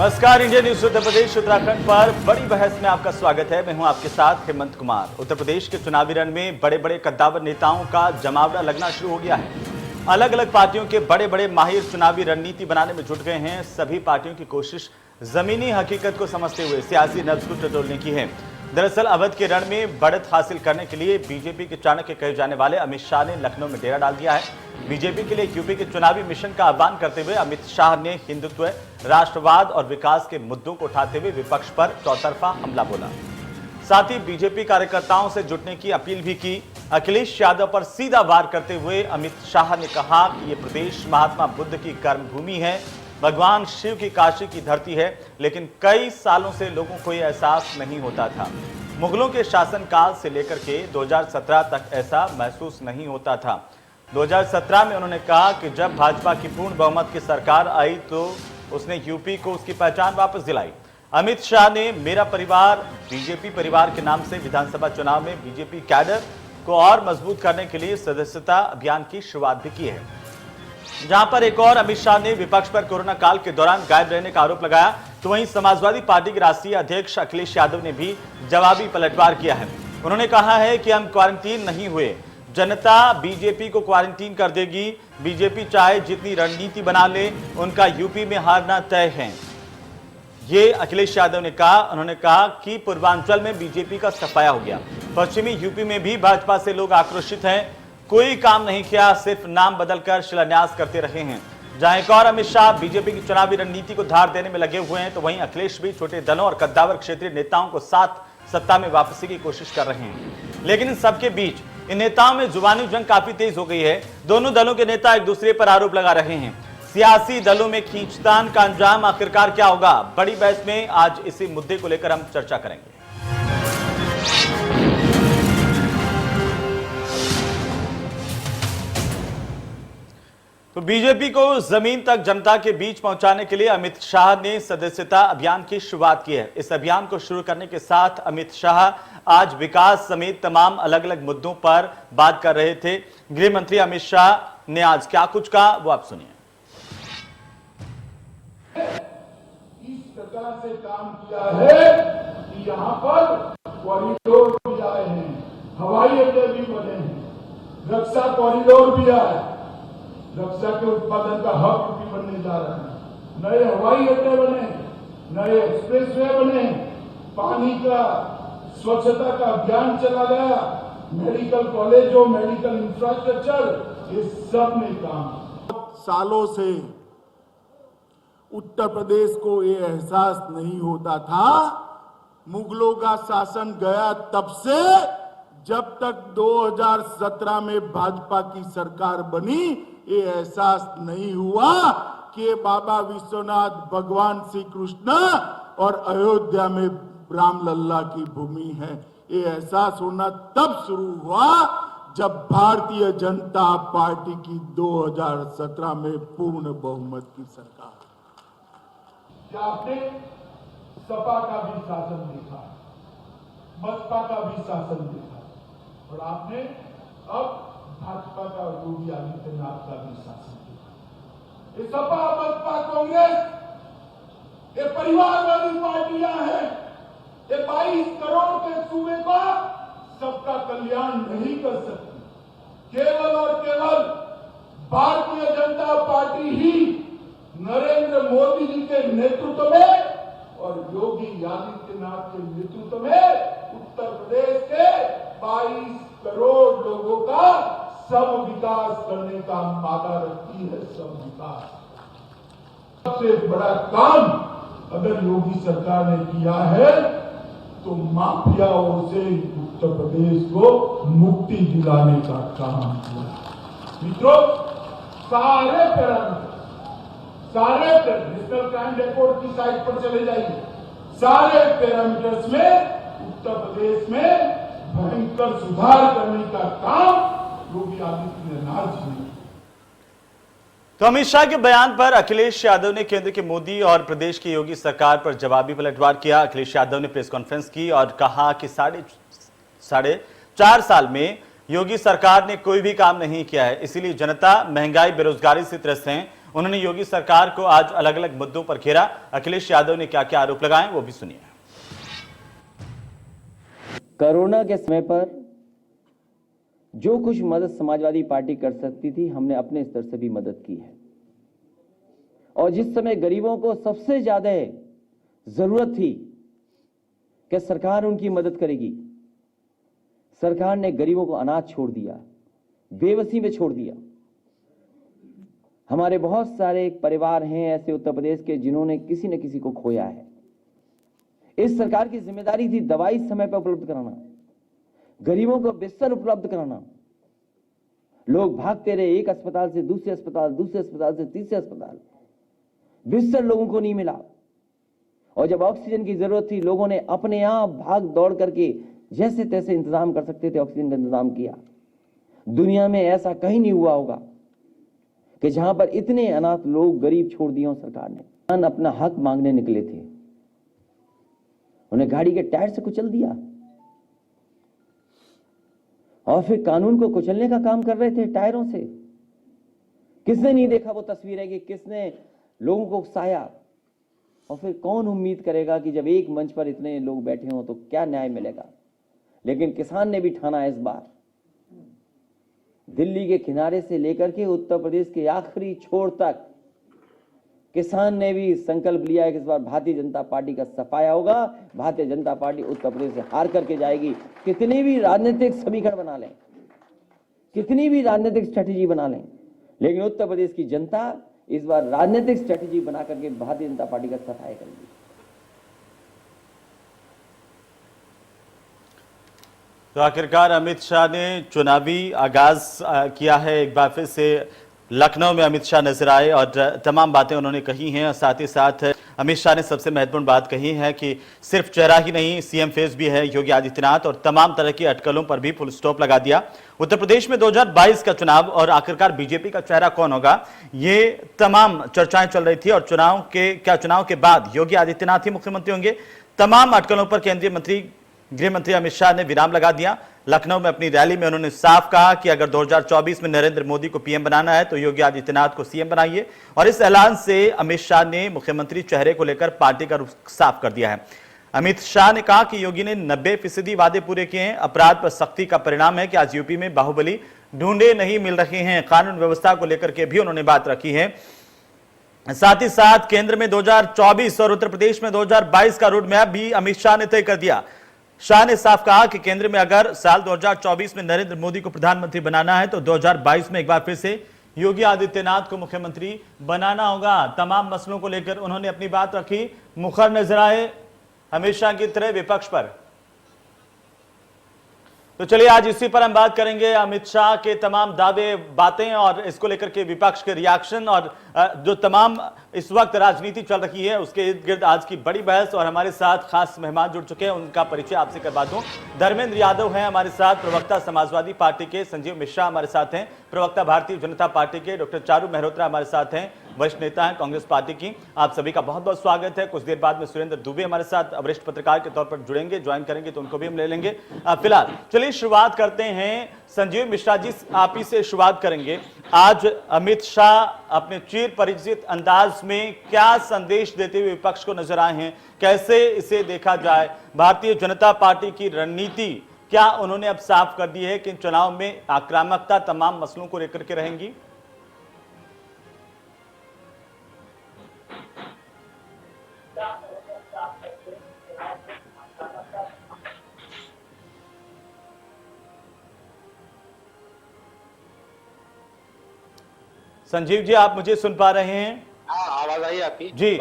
नमस्कार, India news Uttar Pradesh Uttarakhand पर बड़ी बहस में आपका स्वागत है। मैं हूं आपके साथ हेमंत कुमार। उत्तर प्रदेश के चुनावी रण में बड़े बड़े कद्दावर नेताओं का जमावड़ा लगना शुरू हो गया है। अलग अलग पार्टियों के बड़े बड़े माहिर चुनावी रणनीति बनाने में जुट गए हैं। सभी पार्टियों की कोशिश जमीनी हकीकत को समझते हुए सियासी नब्ज को टटोलने की है। दरअसल अवध के रण में बढ़त हासिल करने के लिए बीजेपी के चाणक्य कहे जाने वाले अमित शाह ने लखनऊ में डेरा डाल दिया है। बीजेपी के लिए यूपी के चुनावी मिशन का आह्वान करते हुए अमित शाह ने हिंदुत्व, राष्ट्रवाद और विकास के मुद्दों को उठाते हुए विपक्ष पर चौतरफा हमला बोला। साथ ही बीजेपी कार्यकर्ताओं से जुटने की अपील भी की। अखिलेश यादव पर सीधा वार करते हुए अमित शाह ने कहा कि ये प्रदेश महात्मा बुद्ध की कर्मभूमि है, भगवान शिव की काशी की धरती है, लेकिन कई सालों से लोगों को यह एहसास नहीं होता था। मुगलों के शासनकाल से लेकर के 2017 तक ऐसा महसूस नहीं होता था। 2017 में उन्होंने कहा कि जब भाजपा की पूर्ण बहुमत की सरकार आई तो उसने यूपी को उसकी पहचान वापस दिलाई। अमित शाह ने मेरा परिवार बीजेपी परिवार के नाम से विधानसभा चुनाव में बीजेपी कैडर को और मजबूत करने के लिए सदस्यता अभियान की शुरुआत भी की है। जहां पर एक और अमित शाह ने विपक्ष पर कोरोना काल के दौरान गायब रहने का आरोप लगाया, तो वहीं समाजवादी पार्टी के राष्ट्रीय अध्यक्ष अखिलेश यादव ने भी जवाबी पलटवार किया है। उन्होंने कहा है कि हम क्वारंटीन नहीं हुए, जनता बीजेपी को क्वारंटीन कर देगी। बीजेपी चाहे जितनी रणनीति बना ले, उनका यूपी में हारना तय है, ये अखिलेश यादव ने कहा। उन्होंने कहा कि पूर्वांचल में बीजेपी का सफाया हो गया, पश्चिमी यूपी में भी भाजपा से लोग आक्रोशित हैं। कोई काम नहीं किया, सिर्फ नाम बदलकर शिलान्यास करते रहे हैं। जहां एक और अमित शाह बीजेपी की चुनावी रणनीति को धार देने में लगे हुए हैं, तो वहीं अखिलेश भी छोटे दलों और कद्दावर क्षेत्रीय नेताओं को साथ सत्ता में वापसी की कोशिश कर रहे हैं। लेकिन इन सबके बीच इन नेताओं में जुबानी जंग काफी तेज हो गई है। दोनों दलों के नेता एक दूसरे पर आरोप लगा रहे हैं। सियासी दलों में खींचतान का अंजाम आखिरकार क्या होगा, बड़ी बहस में आज इसी मुद्दे को लेकर हम चर्चा करेंगे। तो बीजेपी को जमीन तक जनता के बीच पहुंचाने के लिए अमित शाह ने सदस्यता अभियान की शुरुआत की है। इस अभियान को शुरू करने के साथ अमित शाह आज विकास समेत तमाम अलग अलग मुद्दों पर बात कर रहे थे। गृह मंत्री अमित शाह ने आज क्या कुछ कहा, वो आप सुनिए। इस प्रकार से काम किया है कि यहाँ पर कॉरिडोर भी आए हैं, हवाई अड्डे भी बने हैं, रक्षा कॉरिडोर भी आए, रक्षा के उत्पादन का हब भी बनने जा रहा है, नए हवाई अड्डे बने, नए एक्सप्रेसवे बने, पानी का स्वच्छता का अभियान चला गया, मेडिकल कॉलेजों, मेडिकल इंफ्रास्ट्रक्चर, ये सब में काम। सालों से उत्तर प्रदेश को ये एहसास नहीं होता था। मुगलों का शासन गया तब से, जब तक 2017 में भाजपा की सरकार बनी, ये एहसास नहीं हुआ कि बाबा विश्वनाथ, भगवान श्री कृष्ण और अयोध्या में रामलल्ला की भूमि है। ये एहसास होना तब शुरू हुआ जब भारतीय जनता पार्टी की 2017 में पूर्ण बहुमत की सरकार। आपने सपा का भी शासन देखा, बसपा का भी शासन देखा, और आपने अब भाजपा का, योगी आदित्यनाथ का भी शासन देखा। ये सपा, बसपा, कांग्रेस ये परिवारवादी पार्टियां हैं। ये 22 करोड़ के सूबे का सबका कल्याण नहीं कर सकती। केवल और केवल भारतीय जनता पार्टी ही नरेंद्र मोदी जी के नेतृत्व में और योगी आदित्यनाथ के नेतृत्व में उत्तर प्रदेश के 22 करोड़ लोगों का सब विकास करने का वादा रखती है। सब विकास सबसे बड़ा काम अगर योगी सरकार ने किया है तो माफियाओं से उत्तर प्रदेश को मुक्ति दिलाने का काम किया। मित्रों, सारे पैरामीटर, सारे नेशनल क्राइम रिपोर्ट की साइट पर चले जाइए, सारे पैरामीटर्स में उत्तर प्रदेश में भयंकर सुधार करने का काम योगी आदित्यनाथ जी ने। तो अमित शाह के बयान पर अखिलेश यादव ने केंद्र के मोदी और प्रदेश की योगी सरकार पर जवाबी पलटवार किया। अखिलेश यादव ने प्रेस कॉन्फ्रेंस की और कहा कि साढ़े 4 साल में योगी सरकार ने कोई भी काम नहीं किया है, इसीलिए जनता महंगाई, बेरोजगारी से त्रस्त हैं। उन्होंने योगी सरकार को आज अलग अलग मुद्दों पर घेरा। अखिलेश यादव ने क्या क्या आरोप लगाए वो भी सुनिए। कोरोना के समय पर जो कुछ मदद समाजवादी पार्टी कर सकती थी, हमने अपने स्तर से भी मदद की है। और जिस समय गरीबों को सबसे ज्यादा जरूरत थी कि सरकार उनकी मदद करेगी, सरकार ने गरीबों को अनाज छोड़ दिया, बेबसी में छोड़ दिया। हमारे बहुत सारे परिवार हैं ऐसे उत्तर प्रदेश के जिन्होंने किसी न किसी को खोया है। इस सरकार की जिम्मेदारी थी दवाई समय पर उपलब्ध कराना, गरीबों को बिस्तर उपलब्ध कराना। लोग भागते रहे एक अस्पताल से दूसरे अस्पताल, दूसरे अस्पताल से तीसरे अस्पताल, बिस्तर लोगों को नहीं मिला। और जब ऑक्सीजन की जरूरत थी, लोगों ने अपने आप भाग दौड़ करके जैसे तैसे इंतजाम कर सकते थे, ऑक्सीजन का इंतजाम किया। दुनिया में ऐसा कहीं नहीं हुआ होगा कि जहां पर इतने अनाथ लोग गरीब छोड़ दिए हो सरकार ने। अपना हक मांगने निकले थे, उन्हें गाड़ी के टायर से कुचल दिया और फिर कानून को कुचलने का काम कर रहे थे टायरों से। किसने नहीं देखा वो तस्वीरें कि किसने लोगों को उकसाया? और फिर कौन उम्मीद करेगा कि जब एक मंच पर इतने लोग बैठे हों तो क्या न्याय मिलेगा? लेकिन किसान ने भी ठाना इस बार, दिल्ली के किनारे से लेकर के उत्तर प्रदेश के आखिरी छोर तक किसान ने भी संकल्प लिया है कि इस बार भारतीय जनता पार्टी का सफाया होगा। भारतीय जनता पार्टी उत्तर प्रदेश से हार करके जाएगी। कितनी भी राजनीतिक समीकरण बना लें, कितनी भी राजनीतिक स्ट्रेटेजी बना लें, लेकिन उत्तर प्रदेश की जनता इस बार राजनीतिक स्ट्रेटेजी बना करके भारतीय जनता पार्टी का सफाया करेगी। तो आखिरकार अमित शाह ने चुनावी आगाज किया है। एक बार फिर से लखनऊ में अमित शाह नजर आए और तमाम बातें उन्होंने कही हैं। और साथ ही साथ अमित शाह ने सबसे महत्वपूर्ण बात कही है कि सिर्फ चेहरा ही नहीं, सीएम फेस भी है योगी आदित्यनाथ, और तमाम तरह की अटकलों पर भी फुल स्टॉप लगा दिया। उत्तर प्रदेश में 2022 का चुनाव और आखिरकार बीजेपी का चेहरा कौन होगा, ये तमाम चर्चाएं चल रही थी। और चुनाव के बाद योगी आदित्यनाथ ही मुख्यमंत्री होंगे। तमाम अटकलों पर केंद्रीय मंत्री गृह मंत्री अमित शाह ने विराम लगा दिया। लखनऊ में अपनी रैली में उन्होंने साफ कहा कि अगर 2024 में नरेंद्र मोदी को पीएम बनाना है तो योगी आदित्यनाथ को सीएम बनाइए। और इस ऐलान से अमित शाह ने मुख्यमंत्री चेहरे को लेकर पार्टी का रुख साफ कर दिया है। अमित शाह ने कहा कि योगी ने 90% वादे पूरे किए हैं। अपराध पर सख्ती का परिणाम है कि आज यूपी में बाहुबली ढूंढे नहीं मिल रहे हैं। कानून व्यवस्था को लेकर के भी उन्होंने बात रखी है। साथ ही साथ केंद्र में 2024 और उत्तर प्रदेश में 2022 का रोड मैप भी अमित शाह ने तय कर दिया। शाह ने साफ कहा कि केंद्र में अगर साल 2024 में नरेंद्र मोदी को प्रधानमंत्री बनाना है तो 2022 में एक बार फिर से योगी आदित्यनाथ को मुख्यमंत्री बनाना होगा। तमाम मसलों को लेकर उन्होंने अपनी बात रखी। मुखर नजर आए हमेशा की तरह विपक्ष पर। तो चलिए आज इसी पर हम बात करेंगे, अमित शाह के तमाम दावे, बातें और इसको लेकर के विपक्ष के रिएक्शन और जो तमाम इस वक्त राजनीति चल रही है उसके इर्द गिर्द आज की बड़ी बहस। और हमारे साथ खास मेहमान जुड़ चुके हैं, उनका परिचय आपसे करवा दूं। धर्मेंद्र यादव हैं हमारे साथ, प्रवक्ता समाजवादी पार्टी के। संजीव मिश्रा हमारे साथ हैं, प्रवक्ता भारतीय जनता पार्टी के। डॉक्टर चारू मेहरोत्रा हमारे साथ हैं, वरिष्ठ नेता हैं कांग्रेस पार्टी की। आप सभी का बहुत बहुत स्वागत है। कुछ देर बाद में सुरेंद्र दुबे हमारे साथ वरिष्ठ पत्रकार के तौर पर जुड़ेंगे, ज्वाइन करेंगे, तो उनको भी हम ले लेंगे। फिलहाल चलिए शुरुआत करते हैं। संजीव मिश्रा जी, आप ही से शुरुआत करेंगे। आज अमित शाह अपने चिर परिचित अंदाज में क्या संदेश देते हुए विपक्ष को नजर आए हैं, कैसे इसे देखा जाए? भारतीय जनता पार्टी की रणनीति क्या उन्होंने अब साफ कर दी है कि चुनाव में आक्रामकता तमाम मसलों को लेकर के रहेंगी? संजीव जी, आप मुझे सुन पा रहे हैं? हाँ, आवाज आई आपकी जी,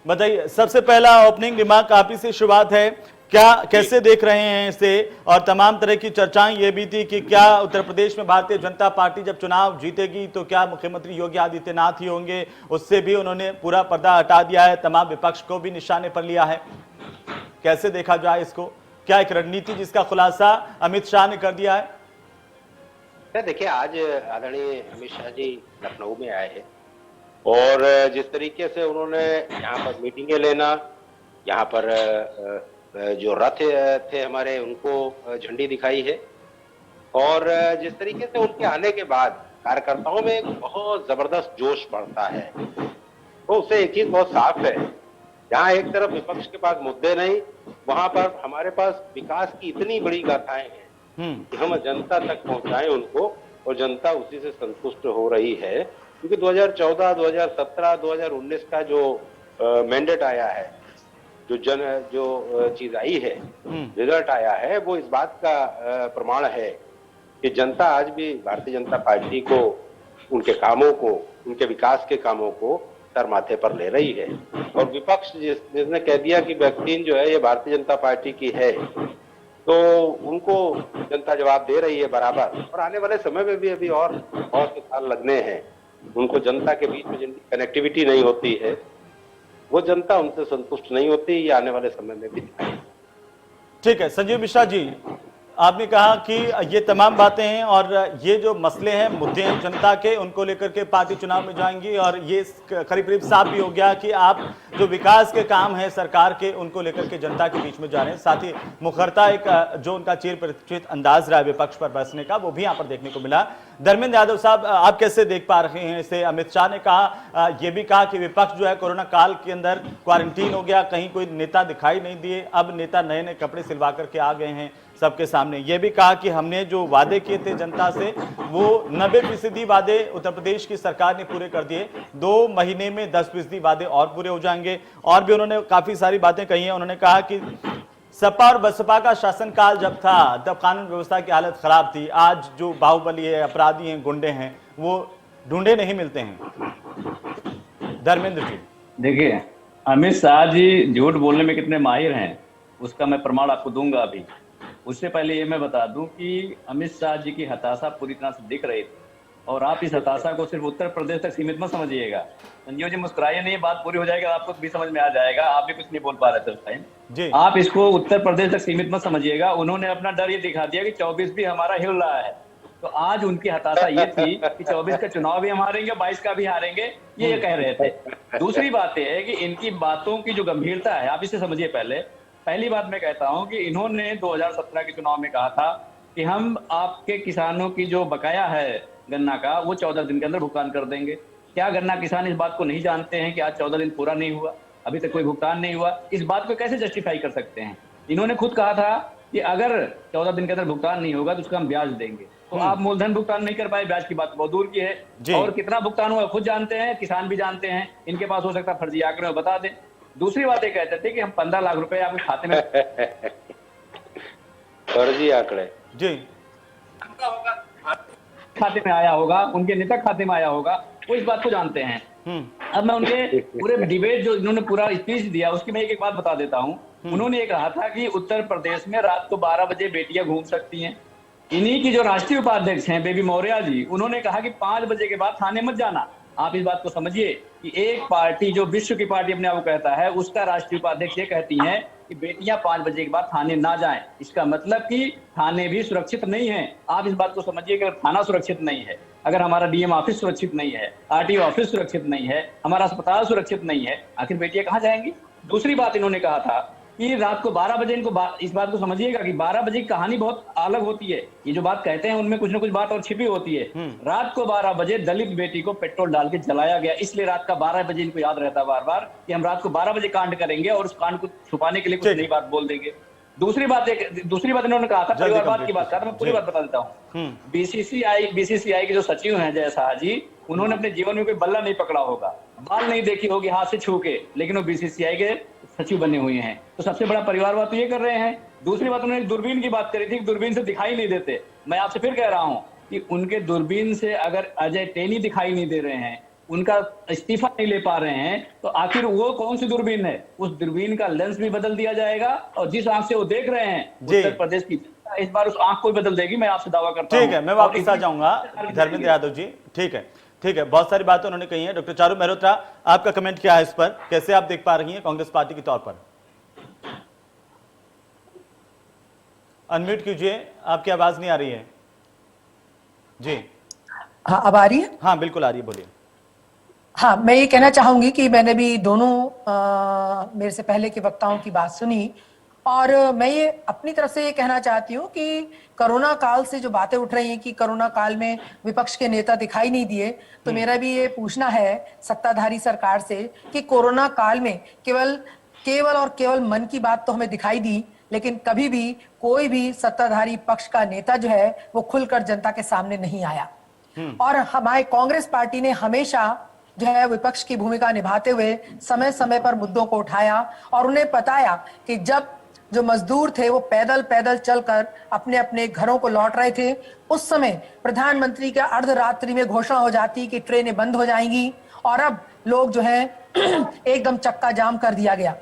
बताइए। सबसे पहला ओपनिंग रिमार्क आप ही से शुरुआत है। क्या कैसे देख रहे हैं इसे? और तमाम तरह की चर्चाएं ये भी थी कि क्या उत्तर प्रदेश में भारतीय जनता पार्टी जब चुनाव जीतेगी तो क्या मुख्यमंत्री योगी आदित्यनाथ ही होंगे? उससे भी उन्होंने पूरा पर्दा हटा दिया है, तमाम विपक्ष को भी निशाने पर लिया है। कैसे देखा जाए इसको? क्या एक रणनीति जिसका खुलासा अमित शाह ने कर दिया है? देखिए, आज आदरणीय अमित शाह जी लखनऊ में आए हैं और जिस तरीके से उन्होंने यहाँ पर मीटिंगें लेना, यहाँ पर जो रथ थे हमारे उनको झंडी दिखाई है, और जिस तरीके से उनके आने के बाद कार्यकर्ताओं में एक बहुत जबरदस्त जोश बढ़ता है। तो उससे एक चीज बहुत साफ है, जहां एक तरफ विपक्ष के पास मुद्दे नहीं, वहां पर हमारे पास विकास की इतनी बड़ी गाथाएं हैं कि हम जनता तक पहुंचाएं उनको, और जनता उसी से संतुष्ट हो रही है। क्योंकि 2014, 2017, 2019 का जो मैंडेट आया है, जो चीज आई है, रिजल्ट आया है, वो इस बात का प्रमाण है कि जनता आज भी भारतीय जनता पार्टी को, उनके कामों को, उनके विकास के कामों को सर माथे पर ले रही है। और विपक्ष जिसने कह दिया कि वैक्सीन जो है ये भारतीय जनता पार्टी की है, तो उनको जनता जवाब दे रही है बराबर। और आने वाले समय में भी अभी और बहुत से साल लगने हैं। उनको जनता के बीच में जिनकी कनेक्टिविटी नहीं होती है, वो जनता उनसे संतुष्ट नहीं होती। ये आने वाले समय में भी दिखाई। ठीक है संजीव मिश्रा जी, आपने कहा कि ये तमाम बातें हैं और ये जो मसले हैं, मुद्दे हैं जनता के, उनको लेकर के पार्टी चुनाव में जाएंगी। और ये करीब करीब साफ भी हो गया कि आप जो विकास के काम हैं सरकार के, उनको लेकर के जनता के बीच में जा रहे हैं। साथ ही मुखरता एक जो उनका चिर परिचित अंदाज रहा है विपक्ष पर बरसने का, वो भी यहाँ पर देखने को मिला। धर्मेंद्र यादव साहब, आप कैसे देख पा रहे हैं इसे? अमित शाह ने कहा, ये भी कहा कि विपक्ष जो है कोरोना काल के अंदर क्वारंटीन हो गया, कहीं कोई नेता दिखाई नहीं दिए, अब नेता नए नए कपड़े सिलवा करके आ गए हैं सबके सामने। यह भी कहा कि हमने जो वादे किए थे जनता से, वो 90% वादे उत्तर प्रदेश की सरकार ने पूरे कर दिए। 2 महीने में 10% वादे और पूरे हो जाएंगे। और भी उन्होंने काफी सारी बातें कही हैं। उन्होंने कहा कि सपा और बसपा का शासनकाल जब था, तब कानून व्यवस्था की हालत खराब थी। आज जो बाहुबली है, अपराधी हैं, गुंडे हैं, वो ढूंढे नहीं मिलते हैं। धर्मेंद्र जी, देखिए, अमित शाह जी झूठ बोलने में कितने माहिर हैं, उसका मैं प्रमाण आपको दूंगा अभी। उससे पहले ये मैं बता दूं कि अमित शाह जी की हताशा पूरी तरह से दिख रही थी, और आप इस हताशा को सिर्फ उत्तर प्रदेश तक सीमित मत समझिएगा। संजीव जी मुस्कुराइए नहीं, बात पूरी हो जाएगी, आपको भी समझ में आ जाएगा। आप भी कुछ नहीं बोल पा रहे थे उस टाइम। आप इसको उत्तर प्रदेश तक सीमित मत समझिएगा। उन्होंने अपना डर ये दिखा दिया कि 24 भी हमारा हिल रहा है। तो आज उनकी हताशा ये थी कि 24 का चुनाव भी हम हारेंगे, 22 का भी हारेंगे, ये कह रहे थे। दूसरी बात यह है कि इनकी बातों की जो गंभीरता है, आप इसे समझिए। पहली बात मैं कहता हूं कि इन्होंने 2017 के चुनाव में कहा था कि हम आपके किसानों की जो बकाया है गन्ना का, वो 14 दिन के अंदर भुगतान कर देंगे। क्या गन्ना किसान इस बात को नहीं जानते हैं कि आज 14 दिन पूरा नहीं हुआ, अभी तक कोई भुगतान नहीं हुआ? इस बात को कैसे जस्टिफाई कर सकते हैं? इन्होंने खुद कहा था कि अगर 14 दिन के अंदर भुगतान नहीं होगा तो उसका हम ब्याज देंगे। तो आप मूलधन भुगतान नहीं कर पाए, ब्याज की बात बहुत दूर की है। और कितना भुगतान हुआ खुद जानते हैं, किसान भी जानते हैं। इनके पास हो सकता है फर्जी आंकड़े में बता दें। दूसरी बात ये कहते थे कि हम 15 लाख रुपए आपके खाते में फर्जी आंकड़े जी खाते में आया होगा, उनके नेता खाते में आया होगा, वो इस बात को जानते हैं। अब मैं उनके पूरे डिबेट जो इन्होंने पूरा स्पीच दिया, उसकी मैं एक बात बता देता हूं। उन्होंने ये कहा था कि उत्तर प्रदेश में रात को 12 बजे बेटियां घूम सकती हैं। इन्हीं की जो राष्ट्रीय उपाध्यक्ष हैं बेबी मौर्य जी, उन्होंने कहा कि 5 बजे के बाद थाने मत जाना। आप इस बात को समझिए कि एक पार्टी जो विश्व की पार्टी अपने आप को कहता है, उसका राष्ट्रीय उपाध्यक्ष ये कहती हैं कि बेटियां 5 बजे के बाद थाने ना जाएं। इसका मतलब कि थाने भी सुरक्षित नहीं है। आप इस बात को समझिए कि अगर थाना सुरक्षित नहीं है, अगर हमारा डीएम ऑफिस सुरक्षित नहीं है, आरटीओ ऑफिस सुरक्षित नहीं है, हमारा अस्पताल सुरक्षित नहीं है, आखिर बेटियां कहां जाएंगी? दूसरी बात इन्होंने कहा था कि रात को 12 बजे, इनको इस बात को समझिएगा कि 12 बजे की कहानी बहुत अलग होती है। ये जो बात कहते हैं उनमें कुछ ना कुछ बात और छिपी होती है। रात को 12 बजे दलित बेटी को पेट्रोल डाल के जलाया गया, इसलिए रात का 12 बजे इनको याद रहता बार बार कि हम रात को 12 बजे कांड करेंगे और उस कांड को छुपाने के लिए कुछ नई बात बोल देंगे। दूसरी बात इन्होंने कहा था, परिवारवाद की बात कहा था, मैं पूरी बात बता देता हूँ। बीसीसीआई के जो सचिव हैं जय शाह जी, उन्होंने अपने जीवन में कोई बल्ला नहीं पकड़ा होगा, बाल नहीं देखी होगी हाथ से छू के, लेकिन वो बीसीसीआई के सचिव बने हुए हैं। तो सबसे बड़ा परिवारवाद तो ये कर रहे हैं। दूसरी बात, उन्होंने दूरबीन की बात करी थी, दूरबीन से दिखाई नहीं देते। मैं आपसे फिर कह रहा हूं कि उनके दूरबीन से अगर अजय टेनी दिखाई नहीं दे रहे हैं, उनका इस्तीफा नहीं ले पा रहे हैं, तो आखिर वो कौन सी दूरबीन है? उस दूरबीन का लेंस भी बदल दिया जाएगा, और जिस आंख से वो देख रहे हैं उत्तर प्रदेश की इस बार उस आंख को बदल देगी। मैं आपसे दावा करता हूं। ठीक है, मैं वापस आ जाऊंगा धर्मेंद्र यादव जी। ठीक है, बहुत सारी बातें उन्होंने कही हैं। डॉक्टर चारू मेहरोत्रा, आपका कमेंट क्या है इस पर? कैसे आप देख पा रही हैं कांग्रेस पार्टी के तौर पर? अनम्यूट कीजिए, आपकी आवाज नहीं आ रही है जी। हाँ, अब आ रही है? हाँ बिल्कुल आ रही है, बोलिए। हाँ, मैं ये कहना चाहूंगी कि मैंने भी दोनों मेरे से पहले के वक्ताओं की बात सुनी, और मैं ये अपनी तरफ से ये कहना चाहती हूँ कि कोरोना काल से जो बातें उठ रही हैं कि कोरोना काल में विपक्ष के नेता दिखाई नहीं दिए, तो मेरा भी ये पूछना है सत्ताधारी सरकार से कि कोरोना काल में केवल और केवल मन की बात तो हमें दिखाई दी, लेकिन कभी भी कोई भी सत्ताधारी पक्ष का नेता जो है वो खुलकर जनता के सामने नहीं आया। और हमारे कांग्रेस पार्टी ने हमेशा जो है विपक्ष की भूमिका निभाते हुए समय समय पर मुद्दों को उठाया और उन्हें बताया कि जब जो मजदूर थे वो पैदल पैदल चलकर अपने अपने घरों को लौट रहे थे, उस समय प्रधानमंत्री का अर्धरात्रि में घोषणा हो जाती कि ट्रेनें बंद हो जाएंगी और अब लोग जो है एकदम चक्का जाम कर दिया गया।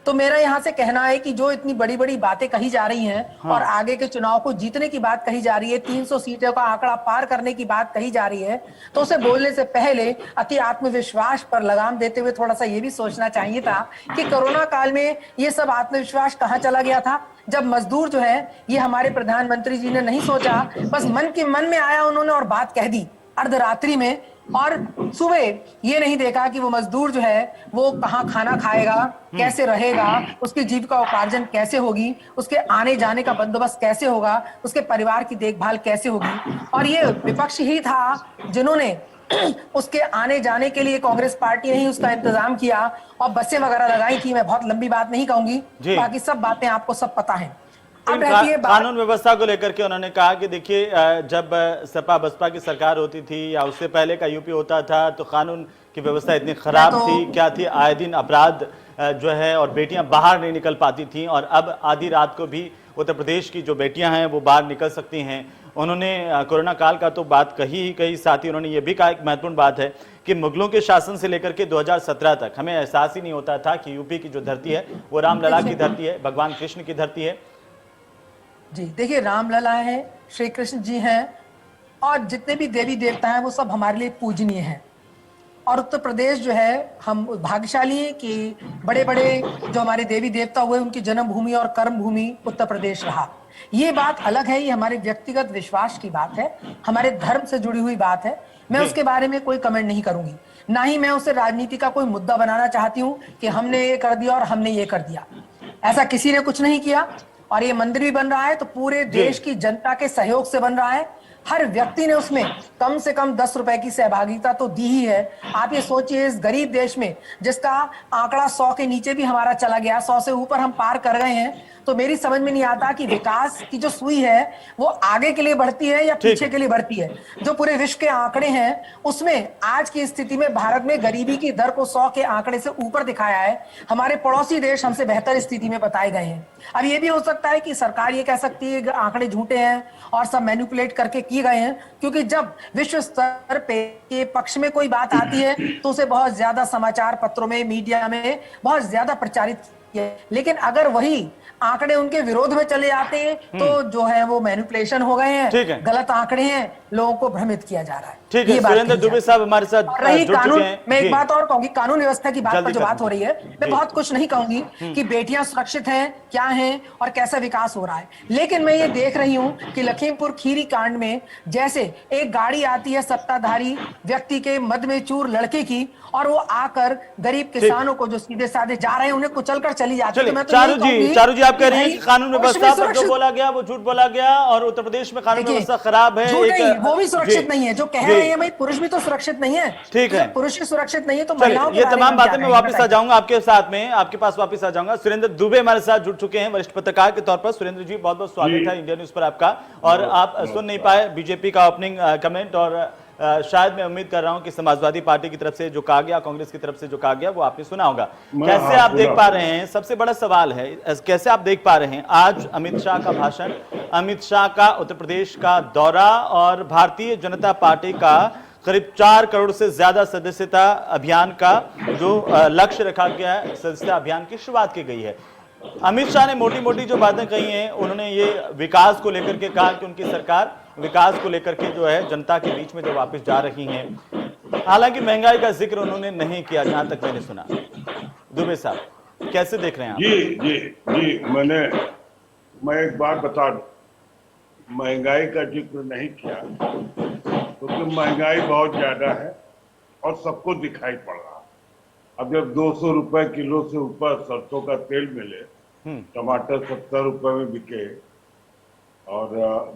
तो मेरा यहाँ से कहना है कि जो इतनी बड़ी बड़ी बातें कही जा रही हैं और आगे के चुनाव को जीतने की बात कही जा रही है, 300 सीटों का आंकड़ा पार करने की बात कही जा रही है, तो उसे बोलने से पहले अति आत्मविश्वास पर लगाम देते हुए थोड़ा सा ये भी सोचना चाहिए था कि कोरोना काल में ये सब आत्मविश्वास कहाँ चला गया था, जब मजदूर जो है ये हमारे प्रधानमंत्री जी ने नहीं सोचा, बस मन में आया उन्होंने और बात कह दी अर्धरात्रि में, और सुबह ये नहीं देखा कि वो मजदूर जो है वो कहाँ खाना खाएगा, कैसे रहेगा, उसकी जीविका उपार्जन कैसे होगी, उसके आने जाने का बंदोबस्त कैसे होगा, उसके परिवार की देखभाल कैसे होगी। और ये विपक्ष ही था जिन्होंने उसके आने जाने के लिए कांग्रेस पार्टी ने ही उसका इंतजाम किया और बसें वगैरह लगाई थी। मैं बहुत लंबी बात नहीं कहूंगी, बाकी सब बातें आपको सब पता है। कानून व्यवस्था को लेकर के उन्होंने कहा कि देखिए, जब सपा बसपा की सरकार होती थी या उससे पहले का यूपी होता था तो कानून की व्यवस्था इतनी खराब थी, क्या थी, आए दिन अपराध जो है और बेटियां बाहर नहीं निकल पाती थी, और अब आधी रात को भी उत्तर प्रदेश की जो बेटियां हैं वो बाहर निकल सकती हैं। उन्होंने कोरोना काल का तो बात कही ही कही, साथ ही उन्होंने ये भी कहा, एक महत्वपूर्ण बात है कि मुगलों के शासन से लेकर के 2017 तक हमें एहसास ही नहीं होता था कि यूपी की जो धरती है वो रामलला की धरती है, भगवान कृष्ण की धरती है। जी देखिए, रामलला है, श्री कृष्ण जी हैं, और जितने भी देवी देवता हैं वो सब हमारे लिए पूजनीय हैं। और उत्तर प्रदेश जो है, हम भाग्यशाली हैं कि बड़े बड़े जो हमारे देवी देवता हुए उनकी जन्मभूमि और कर्म भूमि उत्तर प्रदेश रहा। ये बात अलग है, ये हमारे व्यक्तिगत विश्वास की बात है, हमारे धर्म से जुड़ी हुई बात है। मैं उसके बारे में कोई कमेंट नहीं करूंगी, ना ही मैं उसे राजनीति का कोई मुद्दा बनाना चाहती हूँ कि हमने ये कर दिया और हमने ये कर दिया। ऐसा किसी ने कुछ नहीं किया। और ये मंदिर भी बन रहा है तो पूरे देश की जनता के सहयोग से बन रहा है। हर व्यक्ति ने उसमें कम से कम 10 रुपए की सहभागिता तो दी ही है। आप ये सोचिए, इस गरीब देश में जिसका आंकड़ा 100 के नीचे भी हमारा चला गया, 100 से ऊपर हम पार कर गए हैं, तो मेरी समझ में नहीं आता कि विकास की जो सुई है वो आगे के लिए बढ़ती है या पीछे के लिए बढ़ती है। जो पूरे विश्व के आंकड़े हैं उसमें आज की स्थिति में भारत में गरीबी की दर को 100 के आंकड़े से ऊपर दिखाया है। हमारे पड़ोसी देश हमसे बेहतर स्थिति में बताए गए हैं। अब ये भी हो सकता है कि सरकार ये कह सकती है आंकड़े झूठे हैं और सब मैनिपुलेट करके किए गए हैं, क्योंकि जब विश्व स्तर पे के पक्ष में कोई बात आती है तो उसे बहुत ज्यादा समाचार पत्रों में, मीडिया में बहुत ज्यादा प्रचारित, लेकिन अगर वही आंकड़े उनके विरोध में चले जाते हैं तो जो है वो मैनिपुलेशन हो गए हैं, गलत आंकड़े हैं, लोगों को भ्रमित किया जा रहा है। ठीक है, सुरेंद्र दुबे साहब हमारे साथ रही जुड़ कानून, चुके हैं। मैं एक बात और कहूंगी, कानून व्यवस्था की बात पर जो बात हो रही है, मैं बहुत कुछ नहीं कहूंगी कि बेटियां सुरक्षित हैं, क्या हैं और कैसा विकास हो रहा है, लेकिन मैं ये देख रही हूं कि लखीमपुर खीरी कांड में जैसे एक गाड़ी आती है सत्ताधारी व्यक्ति के मद में चूर लड़के की, और वो आकर गरीब किसानों को जो सीधे साधे जा रहे हैं उन्हें कुचल कर चली जाती है। चारू जी आप कह रहे हैं कि कानून व्यवस्था पर जो बोला गया वो झूठ बोला गया और उत्तर प्रदेश में कानून व्यवस्था खराब है, वो भी सुरक्षित नहीं है। जो कह रहे हैं भाई पुरुष भी तो सुरक्षित नहीं है, ठीक है, पुरुष ही सुरक्षित नहीं है तो महिलाओं ये तमाम बातें मैं वापस आ जाऊंगा आपके साथ में, आपके पास वापस आ जाऊंगा। सुरेंद्र दुबे हमारे साथ जुड़ चुके हैं वरिष्ठ पत्रकार के तौर पर। सुरेंद्र जी बहुत बहुत स्वागत है इंडिया न्यूज पर आपका। और आप सुन नहीं पाए बीजेपी का ओपनिंग कमेंट, और शायद मैं उम्मीद कर रहा हूं कि समाजवादी पार्टी की तरफ से जो कहा गया, कांग्रेस की तरफ से जो कहा गया वो आपने सुना होगा। कैसे आप देख पा रहे हैं, सबसे बड़ा सवाल है, कैसे आप देख पा रहे हैं आज अमित शाह का भाषण, अमित शाह का उत्तर प्रदेश का दौरा और भारतीय जनता पार्टी का करीब 4 करोड़ से ज्यादा सदस्यता अभियान का जो लक्ष्य रखा गया है, सदस्यता अभियान की शुरुआत की गई है। अमित शाह ने मोटी मोटी जो बातें कही हैं, उन्होंने ये विकास को लेकर के कहा कि उनकी सरकार विकास को लेकर के जो है जनता के बीच में जो वापस जा रही हैं। हालांकि महंगाई का जिक्र उन्होंने नहीं किया जहां तक मैंने सुना। दुबे साहब कैसे देख रहे हैं आप? जी मैं एक बात बता दूं, महंगाई का जिक्र नहीं किया क्योंकि महंगाई बहुत ज्यादा है और सबको दिखाई पड़ रहा है। अब जब 200 रुपए किलो से ऊपर सरसों का तेल मिले टमाटर 70 रुपए में बिके और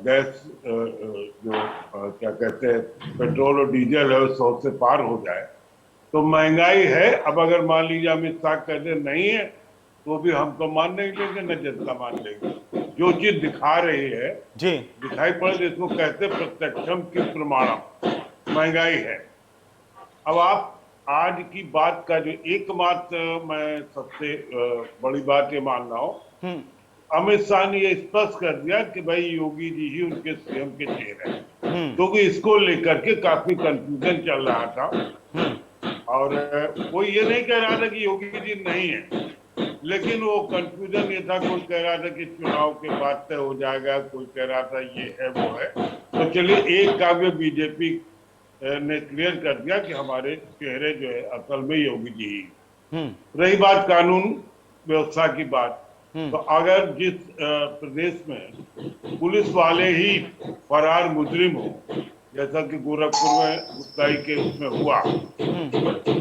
गैस जो क्या कहते हैं पेट्रोल और डीजल है वो 100 से पार हो जाए तो महंगाई है। अब अगर मान लीजिए अमित शाह कहते नहीं है तो भी हम तो मान नहीं लेंगे, न जनता मान लेंगे। जो चीज दिखा रही है जी दिखाई पड़े तो इसको कहते प्रत्यक्षम की प्रमाणम, महंगाई है। अब आप आज की बात का जो एकमात्र मैं सबसे बड़ी बात ये मान रहा हूँ, अमित शाह ने ये स्पष्ट कर दिया कि भाई योगी जी ही उनके सीएम के चेहरे हैं, क्योंकि इसको लेकर के काफी कंफ्यूजन चल रहा था। और कोई ये नहीं कह रहा था कि योगी जी नहीं है, लेकिन वो कंफ्यूजन ये था, कोई कह रहा था कि चुनाव के बाद तय हो जाएगा, कोई कह रहा था ये है वो है। तो चलिए एक काव्य बीजेपी ने क्लियर कर दिया कि हमारे चेहरे जो है असल में योगी जी ही। रही बात कानून व्यवस्था की बात, तो अगर जिस प्रदेश में पुलिस वाले ही फरार मुजरिम हो, जैसा कि गोरखपुर में गुप्ताई के उसमें हुआ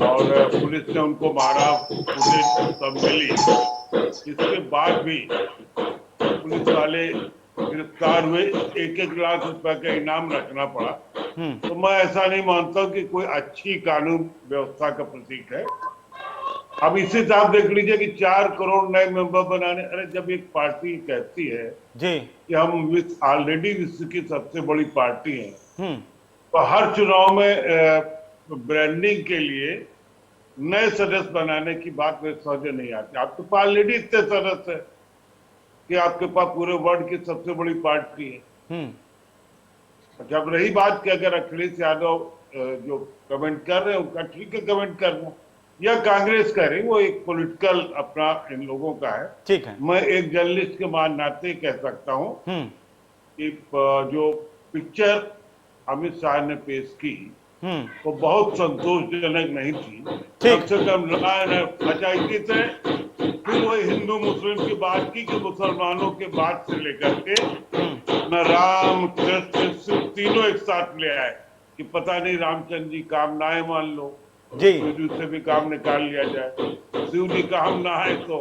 और पुलिस ने उनको मारा, पुलिस सब मिली, इसके बाद भी पुलिस वाले गिरफ्तार हुए, 1-1 लाख रुपए का इनाम रखना पड़ा, तो मैं ऐसा नहीं मानता हूं कि कोई अच्छी कानून व्यवस्था का प्रतीक है। अब इसी से आप देख लीजिए कि 4 करोड़ नए मेंबर बनाने, अरे जब एक पार्टी कहती है जी कि हम ऑलरेडी विश्व की सबसे बड़ी पार्टी हैं, तो हर चुनाव में ब्रांडिंग के लिए नए सदस्य बनाने की बात मेरे समझ नहीं आती। आपके पास ऑलरेडी इतने सदस्य है कि आपके पास पूरे वर्ल्ड की सबसे बड़ी पार्टी है। जब रही बात कि अगर अखिलेश यादव जो कमेंट कर रहे हैं उनका ठीक है, कमेंट करना, या कांग्रेस करे, वो एक पॉलिटिकल अपना इन लोगों का है। ठीक है, मैं एक जर्नलिस्ट के मान नाते कह सकता हूँ कि जो पिक्चर अमित शाह ने पेश की वो बहुत संतोषजनक नहीं थी। कम से कम पंचायती से फिर वो हिंदू मुस्लिम की बात की कि मुसलमानों के बात से लेकर के न राम कृष्ण शिव तीनों एक साथ ले आए कि पता नहीं रामचंद्र जी काम ना है मान लो जी से भी काम निकाल लिया जाए, शिव जी काम ना है तो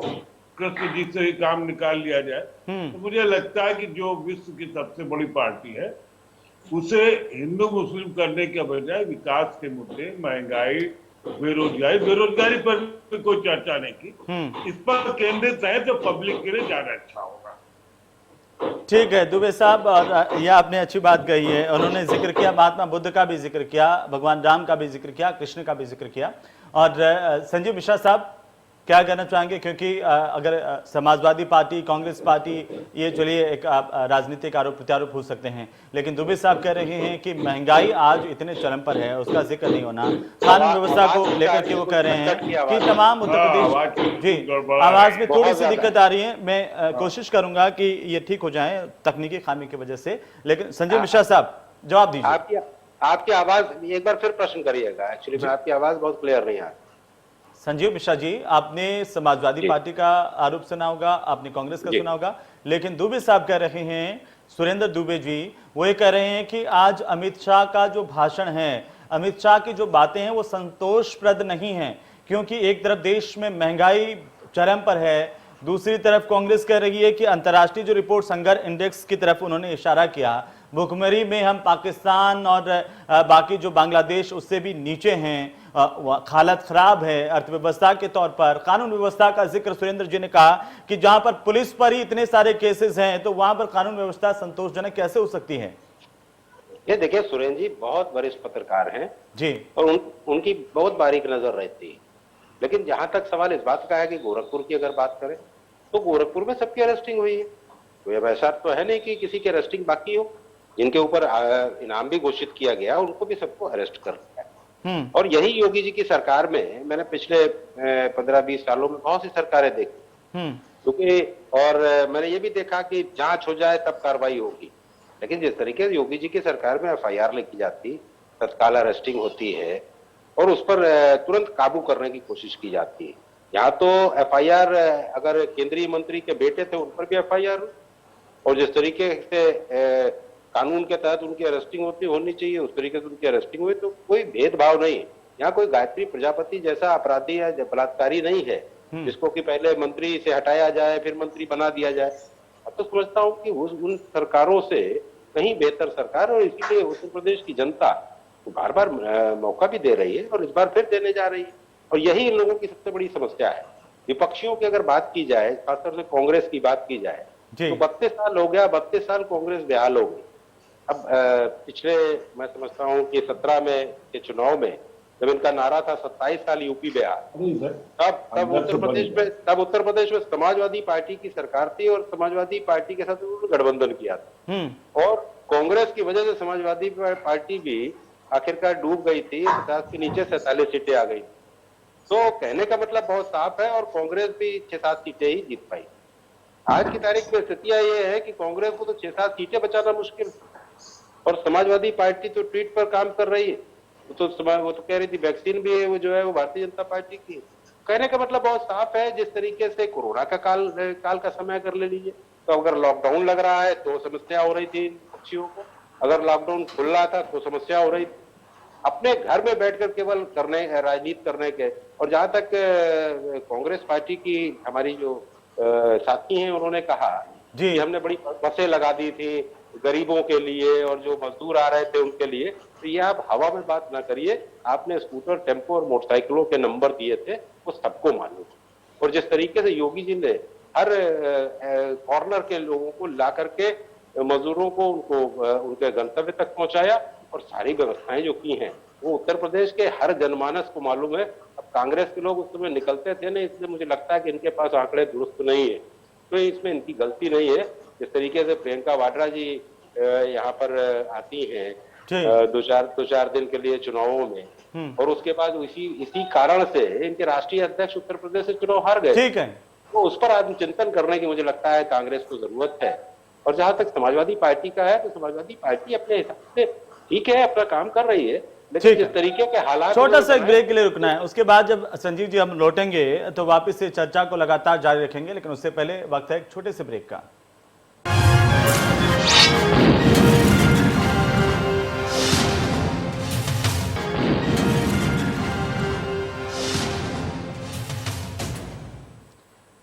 कृष्ण जी से भी काम निकाल लिया जाए। तो मुझे लगता है कि जो विश्व की सबसे बड़ी पार्टी है उसे हिंदू मुस्लिम करने के बजाय विकास के मुद्दे, महंगाई, बेरोजगारी पर भी कोई चर्चा नहीं की, इस पर केंद्रित है तो पब्लिक के लिए ज्यादा अच्छा होगा। ठीक है दुबे साहब, और यह आपने अच्छी बात कही है। उन्होंने जिक्र किया महात्मा बुद्ध का भी जिक्र किया, भगवान राम का भी जिक्र किया, कृष्ण का भी जिक्र किया। और संजीव मिश्रा साहब क्या कहना चाहेंगे, क्योंकि अगर समाजवादी पार्टी, कांग्रेस पार्टी, ये चलिए एक राजनीतिक आरोप प्रत्यारोप हो सकते हैं, लेकिन दुबे साहब कह रहे हैं कि महंगाई आज इतने चरम पर है, उसका जिक्र नहीं होना। कानून व्यवस्था को लेकर के वो कह रहे हैं कि तमाम उत्तर प्रदेश, जी आवाज में थोड़ी सी दिक्कत आ रही है, मैं कोशिश करूंगा कि ये ठीक हो जाए तकनीकी खामी की वजह से। लेकिन संजीव मिश्रा साहब जवाब दीजिए। आपकी आवाज एक बार फिर प्रश्न करिएगा, एक्चुअली में आपकी आवाज बहुत क्लियर नहीं आ रही। संजीव मिश्रा जी, आपने समाजवादी पार्टी का आरोप सुना होगा, आपने कांग्रेस का सुना होगा, लेकिन दुबे साहब कह रहे हैं, सुरेंद्र दुबे जी, वो ये कह रहे हैं कि आज अमित शाह का जो भाषण है, अमित शाह की जो बातें हैं वो संतोषप्रद नहीं है, क्योंकि एक तरफ देश में महंगाई चरम पर है, दूसरी तरफ कांग्रेस कह रही है कि अंतर्राष्ट्रीय जो रिपोर्ट संघर्ष इंडेक्स की तरफ उन्होंने इशारा किया, भुखमरी में हम पाकिस्तान और बाकी जो बांग्लादेश उससे भी नीचे हैं, हालत खराब है अर्थव्यवस्था के तौर पर। कानून व्यवस्था का जिक्र सुरेंद्र जी ने कहा कि जहां पर पुलिस पर ही इतने सारे केसेस हैं तो वहां पर कानून व्यवस्था संतोषजनक कैसे हो सकती है? ये देखिए सुरेंद्र जी बहुत वरिष्ठ पत्रकार हैं जी, और उनकी बहुत बारीक नजर रहती है। लेकिन जहां तक सवाल इस बात का है कि गोरखपुर की अगर बात करें तो गोरखपुर में सबकी अरेस्टिंग हुई है, कोई अब ऐसा तो है नहीं कि किसी की अरेस्टिंग बाकी हो। जिनके ऊपर इनाम भी घोषित किया गया उनको भी सबको अरेस्ट कर दिया है। और यही योगी जी की सरकार में मैंने पिछले 15-20 सालों में बहुत सी सरकारें देखी, क्योंकि और मैंने ये भी देखा कि जांच हो जाए तब कार्रवाई होगी, लेकिन जिस तरीके से योगी जी की सरकार में FIR लिखी जाती, तत्काल अरेस्टिंग होती है और उस पर तुरंत काबू करने की कोशिश की जाती है। यहाँ तो FIR अगर केंद्रीय मंत्री के बेटे थे उन पर भी FIR हो, और जिस तरीके से कानून के तहत उनकी अरेस्टिंग होनी चाहिए उस तरीके से उनकी अरेस्टिंग हुई, तो कोई भेदभाव नहीं। यहाँ कोई गायत्री प्रजापति जैसा अपराधी या बलात्कारी नहीं है जिसको कि पहले मंत्री से हटाया जाए फिर मंत्री बना दिया जाए। अब तो समझता हूँ कि उन सरकारों से कहीं बेहतर सरकार, और इसीलिए उत्तर प्रदेश की जनता बार बार मौका भी दे रही है और इस बार फिर देने जा रही है। और यही इन लोगों की सबसे बड़ी समस्या है। विपक्षियों की अगर बात की जाए, खासतौर से कांग्रेस की बात की जाए, तो 32 साल हो गया, 32 साल कांग्रेस बेहाल हो गई। अब पिछले मैं समझता हूँ कि 17 में के चुनाव में जब इनका नारा था 27 साल यूपी बिहार, तब उत्तर प्रदेश में समाजवादी पार्टी की सरकार थी और समाजवादी पार्टी के साथ उन्होंने गठबंधन किया था और कांग्रेस की वजह से समाजवादी पार्टी भी आखिरकार डूब गई थी, 50 के नीचे 47 सीटें आ गई। तो कहने का मतलब बहुत साफ है और कांग्रेस भी 6-7 सीटें ही जीत पाई। आज की तारीख में स्थितियां ये है कि कांग्रेस को तो 6-7 सीटें बचाना मुश्किल और समाजवादी पार्टी तो ट्वीट पर काम कर रही है। वो तो कह रही थी वैक्सीन भी है वो जो है वो भारतीय जनता पार्टी की। कहने का मतलब बहुत साफ है। जिस तरीके से कोरोना का काल का समय कर ले लीजिए, तो अगर लॉकडाउन लग रहा है तो समस्या हो रही थी पक्षियों को, अगर लॉकडाउन खुल रहा था तो समस्या हो रही थी। अपने घर में बैठकर केवल राजनीति करने के। और जहां तक कांग्रेस पार्टी की हमारी जो साथी हैं उन्होंने कहा कि हमने बड़ी बसें लगा दी थी गरीबों के लिए और जो मजदूर आ रहे थे उनके लिए, तो ये आप हवा में बात ना करिए। आपने स्कूटर, टेम्पो और मोटरसाइकिलों के नंबर दिए थे वो सबको मालूम। और जिस तरीके से योगी जी ने हर कॉर्नर के लोगों को ला करके मजदूरों को उनके गंतव्य तक पहुंचाया और सारी व्यवस्थाएं जो की हैं वो उत्तर प्रदेश के हर जनमानस को मालूम है। अब कांग्रेस के लोग उस समय निकलते थे ना, इसलिए मुझे लगता है कि इनके पास आंकड़े दुरुस्त नहीं है, तो इसमें इनकी गलती नहीं है। जिस तरीके से प्रियंका वाड्रा जी यहाँ पर आती हैं दो चार दिन के लिए चुनावों में और उसके बाद इसी कारण से इनके राष्ट्रीय अध्यक्ष उत्तर प्रदेश से चुनाव हार गए। ठीक है, तो उस पर आत्मचिंतन करने की मुझे लगता है कांग्रेस को जरूरत है। और जहां तक समाजवादी पार्टी का है तो समाजवादी पार्टी अपने हिसाब से ठीक है, अपना काम कर रही है, लेकिन जिस तरीके के हालात। छोटा सा एक ब्रेक के लिए रुकना है, उसके बाद जब संजीव जी हम लौटेंगे तो वापस से चर्चा को लगातार जारी रखेंगे, लेकिन उससे पहले वक्त है एक छोटे से ब्रेक का।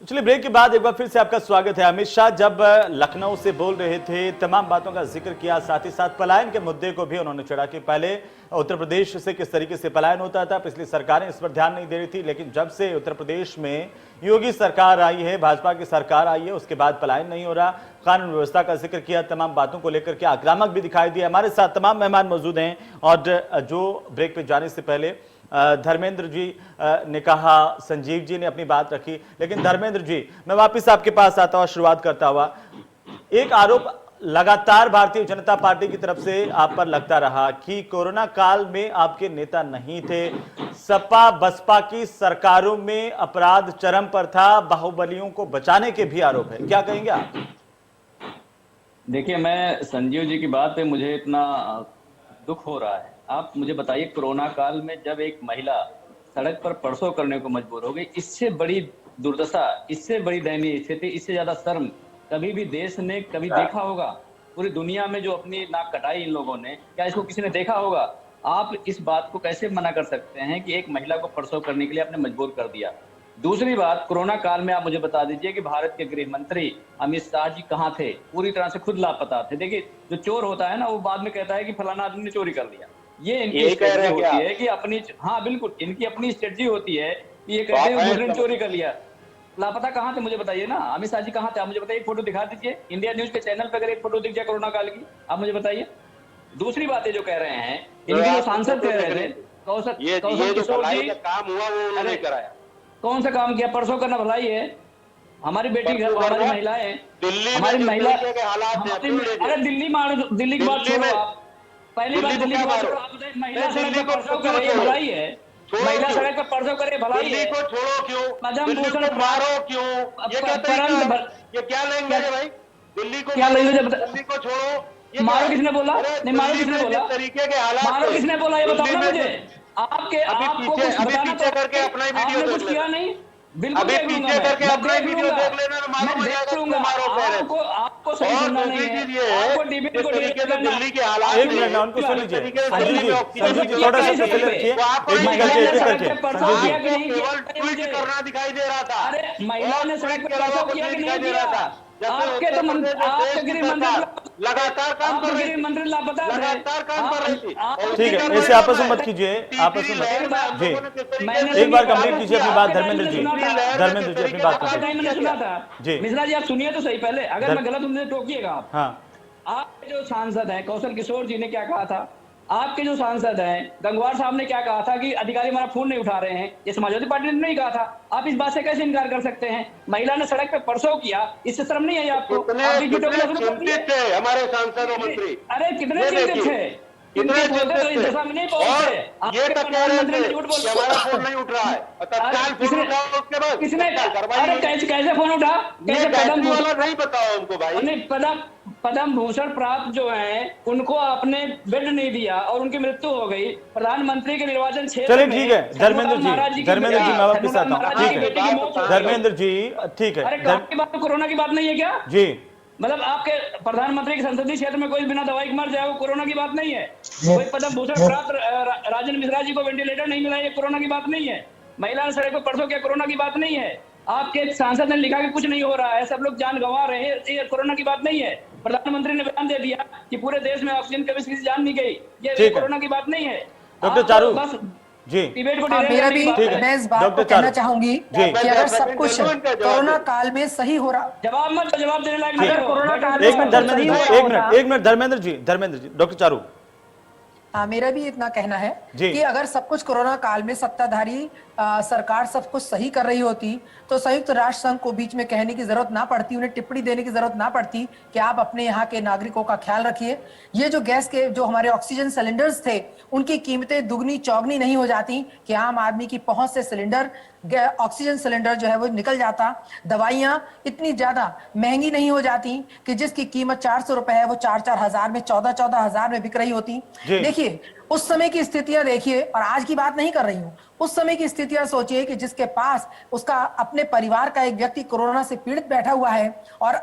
चलिए ब्रेक के बाद एक बार फिर से आपका स्वागत है। अमित शाह जब लखनऊ से बोल रहे थे तमाम बातों का जिक्र किया, साथ ही साथ पलायन के मुद्दे को भी उन्होंने छेड़ा कि पहले उत्तर प्रदेश से किस तरीके से पलायन होता था, पिछली सरकारें इस पर ध्यान नहीं दे रही थी, लेकिन जब से उत्तर प्रदेश में योगी सरकार आई है, भाजपा की सरकार आई है, उसके बाद पलायन नहीं हो रहा। कानून व्यवस्था का जिक्र किया, तमाम बातों को लेकर के आक्रामक भी दिखाई दिया। हमारे साथ तमाम मेहमान मौजूद हैं और जो ब्रेक पे जाने से पहले धर्मेंद्र जी ने कहा, संजीव जी ने अपनी बात रखी, लेकिन धर्मेंद्र जी मैं वापस आपके पास आता हुआ शुरुआत करता हुआ, एक आरोप लगातार भारतीय जनता पार्टी की तरफ से आप पर लगता रहा कि कोरोना काल में आपके नेता नहीं थे, सपा बसपा की सरकारों में अपराध चरम पर था, बाहुबलियों को बचाने के भी आरोप है, क्या कहेंगे आप? देखिए, मैं संजीव जी की बात पे मुझे इतना दुख हो रहा है। आप मुझे बताइए, कोरोना काल में जब एक महिला सड़क पर परसों करने को मजबूर हो गई, इससे बड़ी दुर्दशा, इससे बड़ी दयनीय स्थिति, इससे ज्यादा शर्म कभी भी देश ने कभी देखा होगा? पूरी दुनिया में जो अपनी नाक कटाई इन लोगों ने, क्या इसको किसी ने देखा होगा? आप इस बात को कैसे मना कर सकते हैं कि एक महिला को परसों करने के लिए आपने मजबूर कर दिया? दूसरी बात, कोरोना काल में आप मुझे बता दीजिए कि भारत के गृह मंत्री अमित शाह जी कहाँ थे? पूरी तरह से खुद लापता थे। देखिए, जो चोर होता है ना, वो बाद में कहता है कि फलाना आदमी ने चोरी कर लिया। ये इनकी स्ट्रेटजी होती है कि अपनी, हाँ बिल्कुल, इनकी अपनी स्ट्रेटजी होती है कि ये कहते हैं दूसरे ने चोरी कर लिया। लापता कहाँ थे मुझे बताइए ना, अमित शाह जी कहाँ थे? आप मुझे बताइए, फोटो दिखा दीजिए, इंडिया न्यूज के चैनल पर अगर एक फोटो दिख जाए कोरोना काल की, आप मुझे बताइए। दूसरी बातें जो कह रहे हैं, इनके जो सांसद कह रहे थे, कौशल किशोर जी, काम हुआ वो उन्होंने कराया। कौन सा काम किया? परसों करना भलाई है। हमारी बेटी घर, हमारी महिलाएं, हमारी महिला, अरे दिल्ली की बात छोड़ो आप, पहली बात दिल्ली की बात छोड़ो, आप महिला सड़क पर परसों करे ये भलाई है, महिला सड़क पर परसों करे भलाई है। को छोड़ो क्यों, दिल्ली को मारो क्यों, ये क्या लैंग्वेज है भाई? दिल्ली को क्या लैंग्वेज है? दिल्ली को छोड़ो, मारो किसने बोला? नहीं, मारो किसने बोला? तरीके के हालात, मारो किसने बोला ये बताओ ना मुझे। आपको कुछ बताना तो, आपने कुछ किया नहीं। बिल्कुल अभी देख लूंगा पीछे मैं करके अपना देख वीडियो लूंगा, देख लेना तो मालूम मैं हो देख जाएगा लूंगा। तुम्हारो कह रहे आपको सही और सुनना दूसरी नहीं है, चीज ये है आपको डिबेट जिस को तरीके से डिबेट करना। दिल्ली के हालात एक मिनट ना उनको सुन लीजिए। संजीव जी, संजीव जी थोड़ा सा क्लियर रखिए, एक एक करके एक एक करके। संजीव जी, केवल ट्वीट करना दिखाई दे रहा था। अरे महिला ने सड़क ट्वीट पे के अलावा परसों कुछ किया नहीं कि दिखाई नहीं दे रहा किया? था। जबकि आपके उत्तर तो प्रदेश में आपके देश की गृह मंत्री सरकार लगातार काम कर रही गृह थी, मंत्री लापता थे, लगातार काम कर रही थी। और ठीक है, उसी ऐसे का आपस में मत है। कीजिए, आपस में तीसरी लहर मत में हम जी। लोगों ने किस तरीके मैंने से एक बार सुनी, कंप्लीट आपके कीजिए अपनी आपके बात टाइम धर्मेंद्र में जी। सुना था। धर्मेंद्र जी अपनी बात आपके कीजिए। टाइम मैंने सुना था जी। मिश्रा जी, आप सुनिए तो सही पहले, अगर धर- मैं गलत हूं तो टोकिएगा आप। हाँ आपके जो सांसद हैं कौशल किशोर जी ने क्या कहा था, आपके जो सांसद हैं गंगवार साहब ने क्या कहा था कि अधिकारी हमारा फोन नहीं उठा रहे हैं, ये समाजवादी पार्टी ने नहीं कहा था। आप इस बात से कैसे इनकार कर सकते हैं? महिला ने सड़क पे परसों किया, इससे शर्म नहीं आई आपको? कितने आप बीच में कितने टोकना शुरू कर दिए। चिंतित थे हमारे सांसद और मंत्री। अरे कितने ये चिंतित देखिए, थे, कितने चिंतित होते तो चिंतित इस थे। दशा में नहीं और पहुंचते। ये आपके तक कह रहे प्रधानमंत्री ने थे झूठ कि बोला। हमारा फोन नहीं उठ रहा है और तत्काल फोन उठाओ, उसके बाद किसने तत्काल कार्रवाई अरे हुई। कैसे फोन उठा? ये कैसे गायत्री पदम वाला भूषण नहीं बताओ हमको भाई। नहीं, पदम भूषण प्राप्त जो हैं उनको आपने बेड नहीं दिया और उनकी मृत्यु हो गई। प्रधानमंत्री के निर्वाचन क्षेत्र चलिए में ठीक है धर्मेंद्र जी, धर्मेंद्र जी मैं वापस आता हूँ। ठीक है धर्मेंद्र जी, ठीक अरे है काम की बात तो कोरोना की बात नहीं है क्या? जी। मतलब आपके प्रधानमंत्री के संसदीय क्षेत्र में कोई बिना दवाई के मर जाए वो कोरोना की बात नहीं है। कोई पद्म भूषण प्राप्त राजेंद्र मिश्रा जी को वेंटिलेटर नहीं मिला, ये कोरोना की बात नहीं है। महिला ने सड़क पर परसों क्या, कोरोना की बात नहीं है। आपके एक सांसद ने लिखा कि कुछ नहीं हो रहा है, सब लोग जान गंवा रहे हैं, ये कोरोना की बात नहीं है। प्रधानमंत्री ने बयान दे दिया कि पूरे देश में ऑक्सीजन कभी किसी जान नहीं गई, ये कोरोना की बात नहीं है। डॉक्टर चारू बस जी, डिबेट को मेरा भी ठीक है। मैं इस बात को डॉक्टर कहना चारू चाहूंगी जी। कि अगर सब कुछ कोरोना काल में सही हो रहा, जवाब मत जवाब देने लायक अगर नहीं हो। कोरोना काल में एक मिनट धर्मेंद्र जी, सही हो रहा होता, एक मिनट धर्मेंद्र जी, डॉक्टर चारू। हाँ, मेरा भी इतना कहना है जी। कि अगर सब कुछ कोरोना काल में सत्ताधारी सरकार सब कुछ सही कर रही होती तो संयुक्त राष्ट्र संघ को बीच में कहने की जरूरत ना पड़ती, उन्हें टिप्पणी देने की जरूरत ना पड़ती कि आप अपने यहाँ के नागरिकों का ख्याल रखिए। ये जो गैस के जो हमारे ऑक्सीजन सिलेंडर्स थे उनकी कीमतें दुगनी चौगनी नहीं हो जाती कि आम आदमी की पहुंच से सिलेंडर ऑक्सीजन सिलेंडर जो है वो निकल जाता। दवाइयां इतनी ज्यादा महंगी नहीं हो जाती कि जिसकी कीमत 400 रुपए है वो 4-4 हजार में, 14-14 हजार में बिक रही होती। देखिए उस समय की स्थितियां देखिए, और आज की बात नहीं कर रही हूं, उस समय की स्थितियां सोचिए कि जिसके पास उसका अपने परिवार का एक व्यक्ति कोरोना से पीड़ित बैठा हुआ है और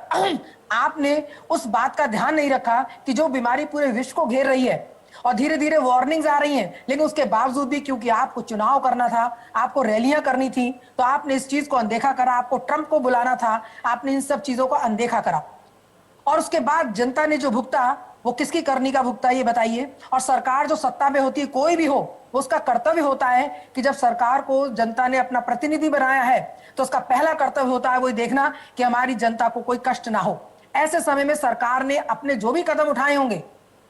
आपने उस बात का ध्यान नहीं रखा कि जो बीमारी पूरे विश्व को घेर रही है और धीरे धीरे वार्निंग्स आ रही हैं, लेकिन उसके बावजूद भी क्योंकि आपको चुनाव करना था, आपको रैलियां करनी थी, तो आपने इस चीज को अनदेखा करा। आपको ट्रंप को बुलाना था, आपने इन सब चीजों को अनदेखा करा और उसके बाद जनता ने जो भुगता वो किसकी करनी का भुगता ये बताइए। और सरकार जो सत्ता में होती है कोई भी हो, वो उसका कर्तव्य होता है कि जब सरकार को जनता ने अपना प्रतिनिधि बनाया है तो उसका पहला कर्तव्य होता है वो देखना कि हमारी जनता को कोई कष्ट ना हो। ऐसे समय में सरकार ने अपने जो भी कदम उठाए होंगे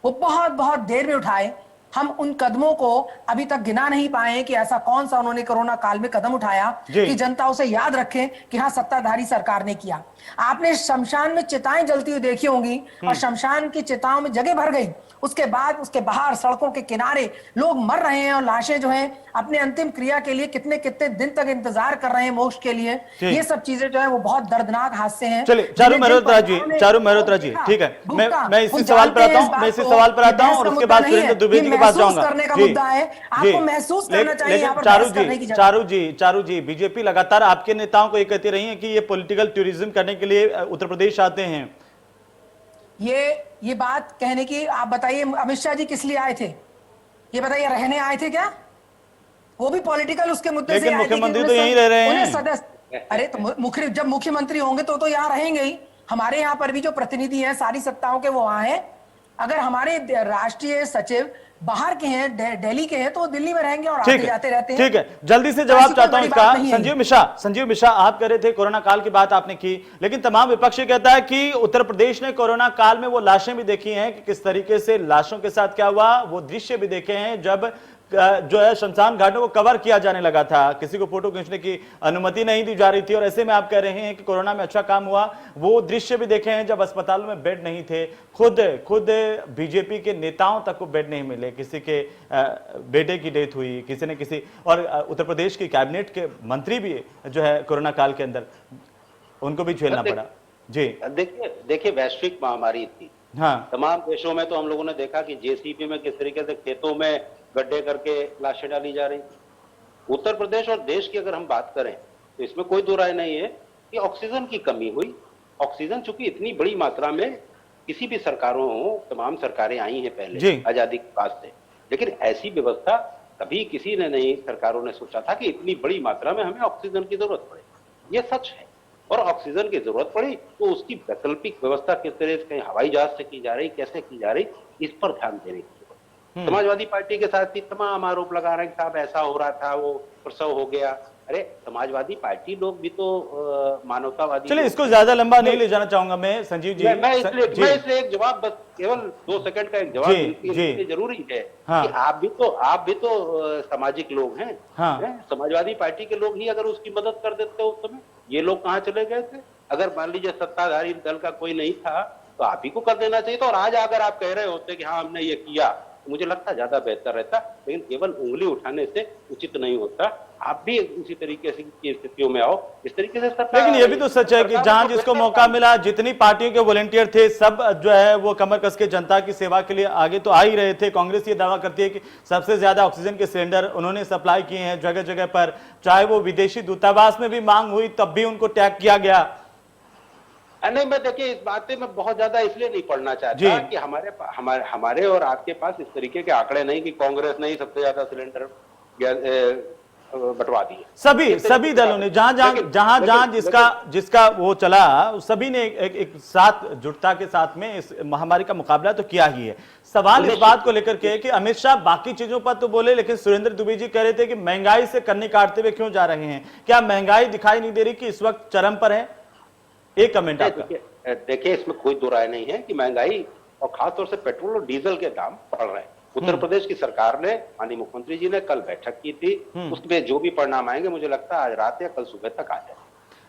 वो बहुत बहुत देर में उठाए। हम उन कदमों को अभी तक गिना नहीं पाए कि ऐसा कौन सा उन्होंने कोरोना काल में कदम उठाया कि जनता उसे याद रखे कि हाँ सत्ताधारी सरकार ने किया। आपने शमशान में चिताएं जलती हुई देखी होंगी और शमशान की चिताओं में जगह भर गई, उसके बाद उसके बाहर सड़कों के किनारे लोग मर रहे हैं और लाशें जो हैं अपने अंतिम क्रिया के लिए कितने कितने दिन तक इंतजार कर रहे हैं मोक्ष के लिए। ये सब चीजें जो है वो बहुत दर्दनाक हादसे हैं। चलिए चारू मेहरोत्रा जी, ठीक है, मैं इसी सवाल पर आता हूँ और उसके बाद सुरेंद्र दुबे जी के पास जाऊंगा। करने का मुद्दा है, आपको महसूस करना चाहिए यहाँ पर बहस करने की जगह। चारू जी, बीजेपी लगातार आपके नेताओं को ये कहती रही है कि ये पॉलिटिकल टूरिज्म करने के लिए उत्तर प्रदेश आते हैं। ये बात कहने की आप बताइए, अमित शाह जी किस लिए आए थे ये बताइए? रहने आए थे क्या? वो भी पॉलिटिकल उसके मुद्दे से आए थे। मुख्यमंत्री तो यहीं रह रहे हैं। सदस्य, अरे तो जब मुख्यमंत्री होंगे तो यहाँ रहेंगे ही। हमारे यहाँ पर भी जो प्रतिनिधि हैं सारी सत्ताओं के वो वहां हैं। अगर हमारे राष्ट्रीय सचिव बाहर के हैं, दिल्ली के हैं, तो वो दिल्ली में रहेंगे और आते जाते रहते हैं। ठीक है, जल्दी से जवाब चाहता हूं इसका। संजीव मिश्रा आप कह रहे थे कोरोना काल की बात आपने की, लेकिन तमाम विपक्ष कहता है कि उत्तर प्रदेश ने कोरोना काल में वो लाशें भी देखी हैं कि किस तरीके से लाशों के साथ क्या हुआ, वो दृश्य भी देखे हैं जब जो है शमशान घाटों को कवर किया जाने लगा था, किसी को फोटो खींचने की अनुमति नहीं दी जा रही थी। और ऐसे में आप कह रहे हैं कि कोरोना में अच्छा काम हुआ, वो दृश्य भी देखे हैं जब अस्पतालों में बेड नहीं थे, खुद बीजेपी के नेताओं तक को बेड नहीं मिले, किसी के बेटे की डेथ हुई, किसी ने किसी, और उत्तर प्रदेश की कैबिनेट के मंत्री भी जो है कोरोना काल के अंदर उनको भी झेलना पड़ा। जी देखिए वैश्विक महामारी थी। हाँ, तमाम देशों में तो हम लोगों ने देखा कि जेसीबी में किस तरीके से खेतों में गड्ढे करके लाशें डाली जा रही। उत्तर प्रदेश और देश की अगर हम बात करें तो इसमें कोई दो राय नहीं है कि ऑक्सीजन की कमी हुई। ऑक्सीजन चूंकि इतनी बड़ी मात्रा में किसी भी सरकारों हो, तमाम सरकारें आई हैं पहले आजादी के बाद से, लेकिन ऐसी व्यवस्था कभी किसी ने नहीं, सरकारों ने सोचा था कि इतनी बड़ी मात्रा में हमें ऑक्सीजन की जरूरत पड़े। ये सच है। और ऑक्सीजन की जरूरत पड़ी तो उसकी वैकल्पिक व्यवस्था किस तरह से, कहीं हवाई जहाज से की जा रही, कैसे की जा रही, इस पर ध्यान देने की जरूरत। समाजवादी पार्टी के साथ भी तमाम आरोप लगा रहे हैं कि साहब ऐसा हो रहा था, वो प्रसव हो गया। अरे समाजवादी पार्टी लोग भी तो मानवतावादी। चलिए इसको ज्यादा लंबा नहीं ले जाना चाहूंगा मैं, संजीव जी। मैं इसलिए एक जवाब, बस केवल 2 सेकंड का एक जवाब इसलिए जरूरी है कि आप भी तो सामाजिक लोग हैं। समाजवादी पार्टी के लोग ही अगर उसकी मदद कर देते हो उस समय, ये लोग कहाँ चले गए थे? अगर मान लीजिए सत्ताधारी दल का कोई नहीं था तो आप ही को कर देना चाहिए था। और आज अगर आप कह रहे होते कि हाँ हमने ये किया, तो मुझे लगता ज्यादा बेहतर रहता। लेकिन केवल उंगली उठाने से उचित नहीं होता। आप भी उसी तरीके से की स्थितियों में आओ, इस तरीके से। लेकिन ये भी तो सच है कि जहां जिसको मौका मिला, जितनी पार्टियों के वॉलंटियर थे, सब जो है वो कमर कस के जनता की सेवा के लिए आगे तो आ ही रहे थे। कांग्रेस ये दावा करती है कि सबसे ज्यादा ऑक्सीजन के सिलेंडर उन्होंने सप्लाई किए हैं जगह जगह पर, चाहे वो विदेशी दूतावास में भी मांग हुई तब भी उनको टैग किया गया। नहीं, मैं देखिए इस बातें में बहुत ज्यादा इसलिए नहीं पढ़ना चाहता कि हमारे और आपके पास इस तरीके के आंकड़े नहीं कि कांग्रेस ने ही सबसे ज्यादा सिलेंडर बंटवा दिए। सभी दलों ने जहां जिसका वो चला, सभी ने एक साथ जुटता के साथ में इस महामारी का मुकाबला तो किया ही है। सवाल इस बात को लेकर के कि अमित शाह बाकी चीजों पर तो बोले, लेकिन सुरेंद्र दुबे जी कह रहे थे कि महंगाई से कन्नी काटते हुए क्यों जा रहे हैं? क्या महंगाई दिखाई नहीं दे रही कि इस वक्त चरम पर है? एक कमेंट आपका। देखिए इसमें कोई दो राय नहीं है कि महंगाई और खासतौर से पेट्रोल और डीजल के दाम बढ़ रहे हैं। उत्तर प्रदेश की सरकार ने, माननीय मुख्यमंत्री जी ने कल बैठक की थी, उसमें जो भी परिणाम आएंगे मुझे लगता है आज रात या कल सुबह तक आ जाए।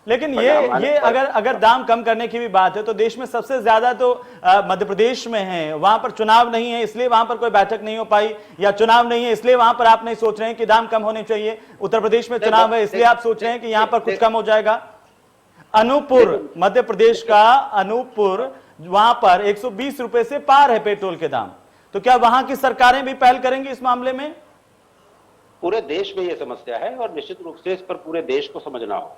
लेकिन ये अगर दाम कम करने की भी बात है तो देश में सबसे ज्यादा तो मध्य प्रदेश में है। वहां पर चुनाव नहीं है इसलिए वहां पर कोई बैठक नहीं हो पाई, या चुनाव नहीं है इसलिए वहां पर आप नहीं सोच रहे हैं कि दाम कम होने चाहिए। उत्तर प्रदेश में चुनाव है इसलिए आप सोच रहे हैं कि यहां पर कुछ कम हो जाएगा। अनूपपुर, मध्य प्रदेश का अनूपपुर, वहां पर 120 रुपए से पार है पेट्रोल के दाम। तो क्या वहां की सरकारें भी पहल करेंगी इस मामले में? पूरे देश में यह समस्या है और निश्चित रूप से इस पर पूरे देश को समझना हो।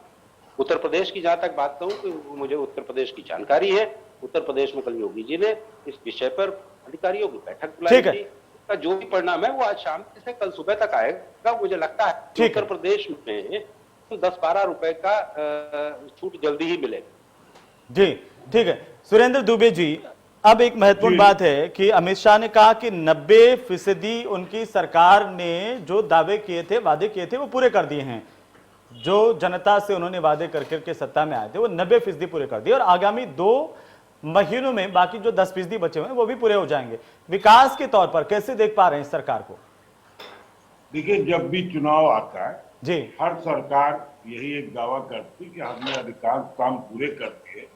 उत्तर प्रदेश की जहां तक बात कहूं कि मुझे उत्तर प्रदेश की जानकारी है, उत्तर प्रदेश में कल योगी जी ने इस विषय पर अधिकारियों की बैठक बुलाई थी। उसका जो भी परिणाम है वो आज शाम से कल सुबह तक आएगा। मुझे लगता है उत्तर प्रदेश में 10-12 रुपए का छूट जल्दी ही मिलेगा। जी ठीक है। सुरेंद्र दुबे जी, अब एक महत्वपूर्ण बात है कि अमित शाह ने कहा कि 90% उनकी सरकार ने जो दावे किए थे, वादे किए थे, वो पूरे कर दिए हैं। जो जनता से उन्होंने वादे करके सत्ता में आए थे वो 90% पूरे कर दिए और आगामी 2 महीनों में बाकी जो 10% बचे हुए हैं वो भी पूरे हो जाएंगे। विकास के तौर पर कैसे देख पा रहे हैं इस सरकार को? देखिए, जब भी चुनाव आता है जी, हर सरकार यही एक दावा करती है कि हमने अधिकांश काम पूरे कर दिए।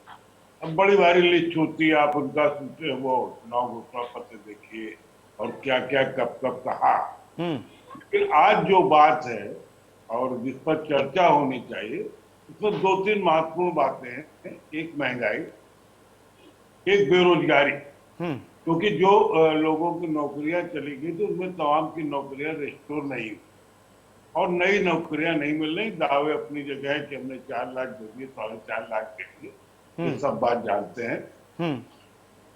अब बड़ी भारी लिस्ट होती है, आप उनका वो चुनाव घोषणा पत्र देखिए और क्या क्या कब कब कहा। लेकिन आज जो बात है और जिस पर चर्चा होनी चाहिए, उसमें 2-3 महत्वपूर्ण बातें हैं। एक महंगाई, एक बेरोजगारी, क्योंकि जो लोगों की नौकरियां चली गई तो उनमें तमाम की नौकरियां रिस्टोर नहीं हुई और नई नौकरियां नहीं मिल रही। दावे अपनी जगह है कि हमने 4 लाख दे दिए, 4.5 लाख दे दिए, ये सब बात जानते हैं।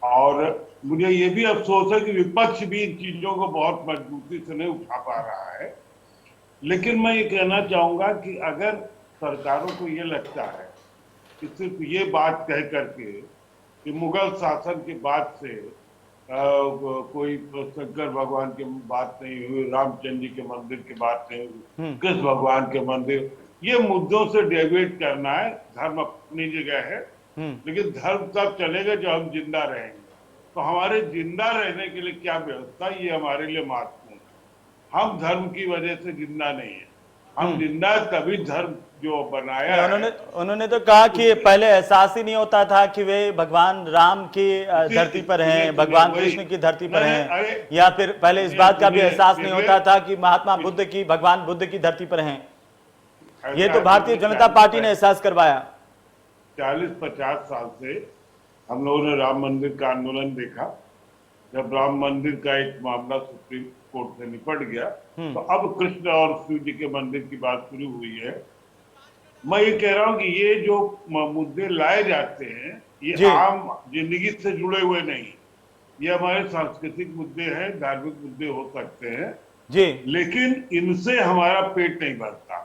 और मुझे ये भी अफसोस है कि विपक्ष भी इन चीजों को बहुत मजबूती से नहीं उठा पा रहा है। लेकिन मैं ये कहना चाहूंगा कि अगर सरकारों को ये लगता है कि सिर्फ ये बात कह करके कि मुगल शासन के बाद से कोई शंकर भगवान की बात नहीं हुई, रामचंद्र जी के मंदिर की बात नहीं हुई, कृष्ण भगवान के मंदिर, ये मुद्दों से डेविएट करना है। धर्म अपनी जगह है, लेकिन धर्म तब चलेगा जब हम जिंदा रहेंगे। तो हमारे जिंदा रहने के लिए क्या व्यवस्था, ये हमारे लिए महत्वपूर्ण है। हम धर्म की वजह से जिंदा नहीं है, हम जिंदा तभी धर्म जो बनाया है। उन्होंने तो कहा कि पहले एहसास ही नहीं होता था कि वे भगवान राम की धरती पर हैं, भगवान कृष्ण की धरती पर हैं, या फिर पहले इस बात का भी एहसास नहीं होता था कि महात्मा बुद्ध की, भगवान बुद्ध की धरती पर हैं। ये तो भारतीय जनता पार्टी ने एहसास करवाया। 40-50 साल से हम लोगों ने राम मंदिर का आंदोलन देखा। जब राम मंदिर का एक मामला सुप्रीम कोर्ट से निपट गया तो अब कृष्ण और शिव जी के मंदिर की बात शुरू हुई है। मैं ये कह रहा हूं कि ये जो मुद्दे लाए जाते हैं जी। ये आम जिंदगी से जुड़े हुए नहीं, ये हमारे सांस्कृतिक मुद्दे हैं, धार्मिक मुद्दे हो सकते हैं, जी लेकिन इनसे हमारा पेट नहीं भरता,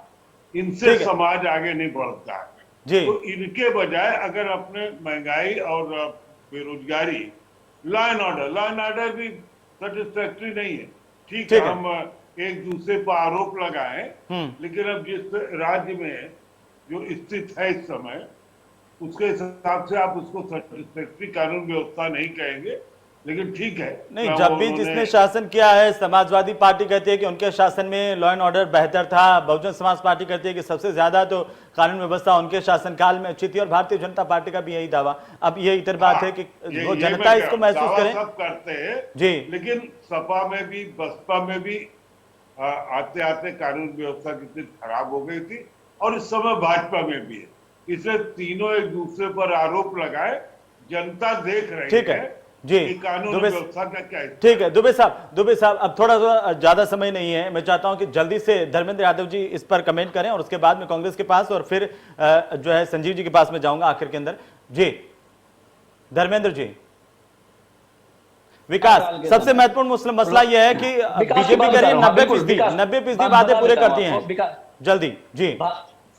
इनसे ठीक है। समाज आगे नहीं बढ़ता। जी तो इनके बजाय अगर अपने महंगाई और बेरोजगारी, लॉ एंड ऑर्डर भी सेटिस्फैक्ट्री नहीं है। ठीक है, ठीक है। हम एक दूसरे पर आरोप लगाएं, लेकिन अब जिस राज्य में जो स्थित है इस समय, उसके हिसाब से आप उसको सेटिस्फैक्ट्री कानून व्यवस्था नहीं कहेंगे, लेकिन ठीक है। नहीं, जब भी जिसने शासन किया है, समाजवादी पार्टी कहती है कि उनके शासन में लॉ एंड ऑर्डर बेहतर था, बहुजन समाज पार्टी कहती है कि सबसे ज्यादा तो कानून व्यवस्था उनके शासनकाल में अच्छी थी, और भारतीय जनता पार्टी का भी यही दावा। अब ये इतर बात है कि वो जनता इसको महसूस करे। सब करते हैं जी, लेकिन सपा में भी बसपा में भी आते आते कानून व्यवस्था कितनी खराब हो गई थी, और इस समय भाजपा में भी है। इसलिए तीनों एक दूसरे पर आरोप लगाए, जनता देख रही ठीक है जी। कि कानून व्यवस्था का क्या है। ठीक है दुबे साहब, अब थोड़ा सा ज्यादा समय नहीं है, मैं चाहता हूं कि जल्दी से धर्मेंद्र यादव जी इस पर कमेंट करें, और उसके बाद में कांग्रेस के पास, और फिर जो है संजीव जी के पास में जाऊंगा आखिर के अंदर। जी धर्मेंद्र जी, विकास, सबसे महत्वपूर्ण मसला यह है कि बीजेपी करे 90% वादे पूरे करती हैं जल्दी। जी,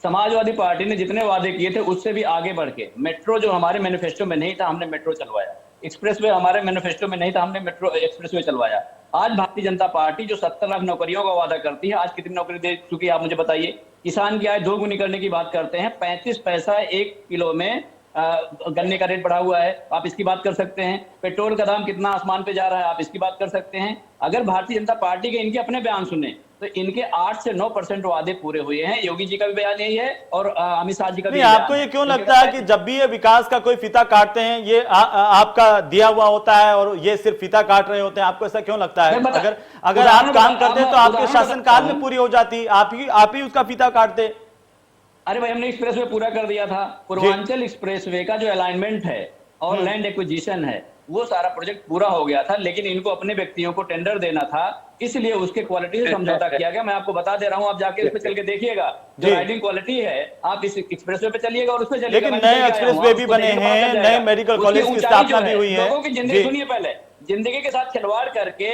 समाजवादी पार्टी ने जितने वादे किए थे उससे भी आगे बढ़ के, मेट्रो जो हमारे मैनिफेस्टो में नहीं था, हमने मेट्रो चलवाया। एक्सप्रेसवे हमारे मैनिफेस्टो में नहीं था, हमने मेट्रो एक्सप्रेसवे चलवाया। आज भारतीय जनता पार्टी जो 70 लाख नौकरियों का वादा करती है, आज कितनी नौकरी दे चुकी है आप मुझे बताइए। किसान की आय दोगुनी करने की बात करते हैं, 35 पैसा 1 किलो में गन्ने का रेट बढ़ा हुआ है, आप इसकी बात कर सकते हैं। पेट्रोल का दाम कितना आसमान पे जा रहा है, आप इसकी बात कर सकते हैं। अगर भारतीय जनता पार्टी के इनके अपने बयान सुने तो इनके 8 से 9% वादे पूरे हुए हैं। योगी जी का भी बयान यही है और अमित शाह जी का भी। आपको ये क्यों लगता है कि जब भी ये विकास का कोई फीता काटते हैं, ये आपका दिया हुआ होता है और ये सिर्फ फीता काट रहे होते हैं? आपको ऐसा क्यों लगता है? अगर आप काम करते हैं तो आपके शासनकाल में पूरी हो जाती, आप ही उसका फीता काटते। अरे भाई, हमने एक्सप्रेसवे पूरा कर दिया था। पूर्वांचल एक्सप्रेसवे का जो अलाइनमेंट है और लैंड एक्विजिशन है, वो सारा प्रोजेक्ट पूरा हो गया था, लेकिन इनको अपने व्यक्तियों को टेंडर देना था, इसलिए उसके क्वालिटी से समझौता किया गया। मैं आपको बता दे रहा हूं, आप जाके उस पे चल के देखिएगा, जो राइडिंग क्वालिटी है, आप इस एक्सप्रेसवे पे चलिएगा और उस पे चलिएगा। लेकिन नए एक्सप्रेसवे भी बने हैं, नए मेडिकल कॉलेज की स्थापना भी हुई है। लोगों की जिंदगी सुनिए, पहले जिंदगी के साथ खिलवाड़ करके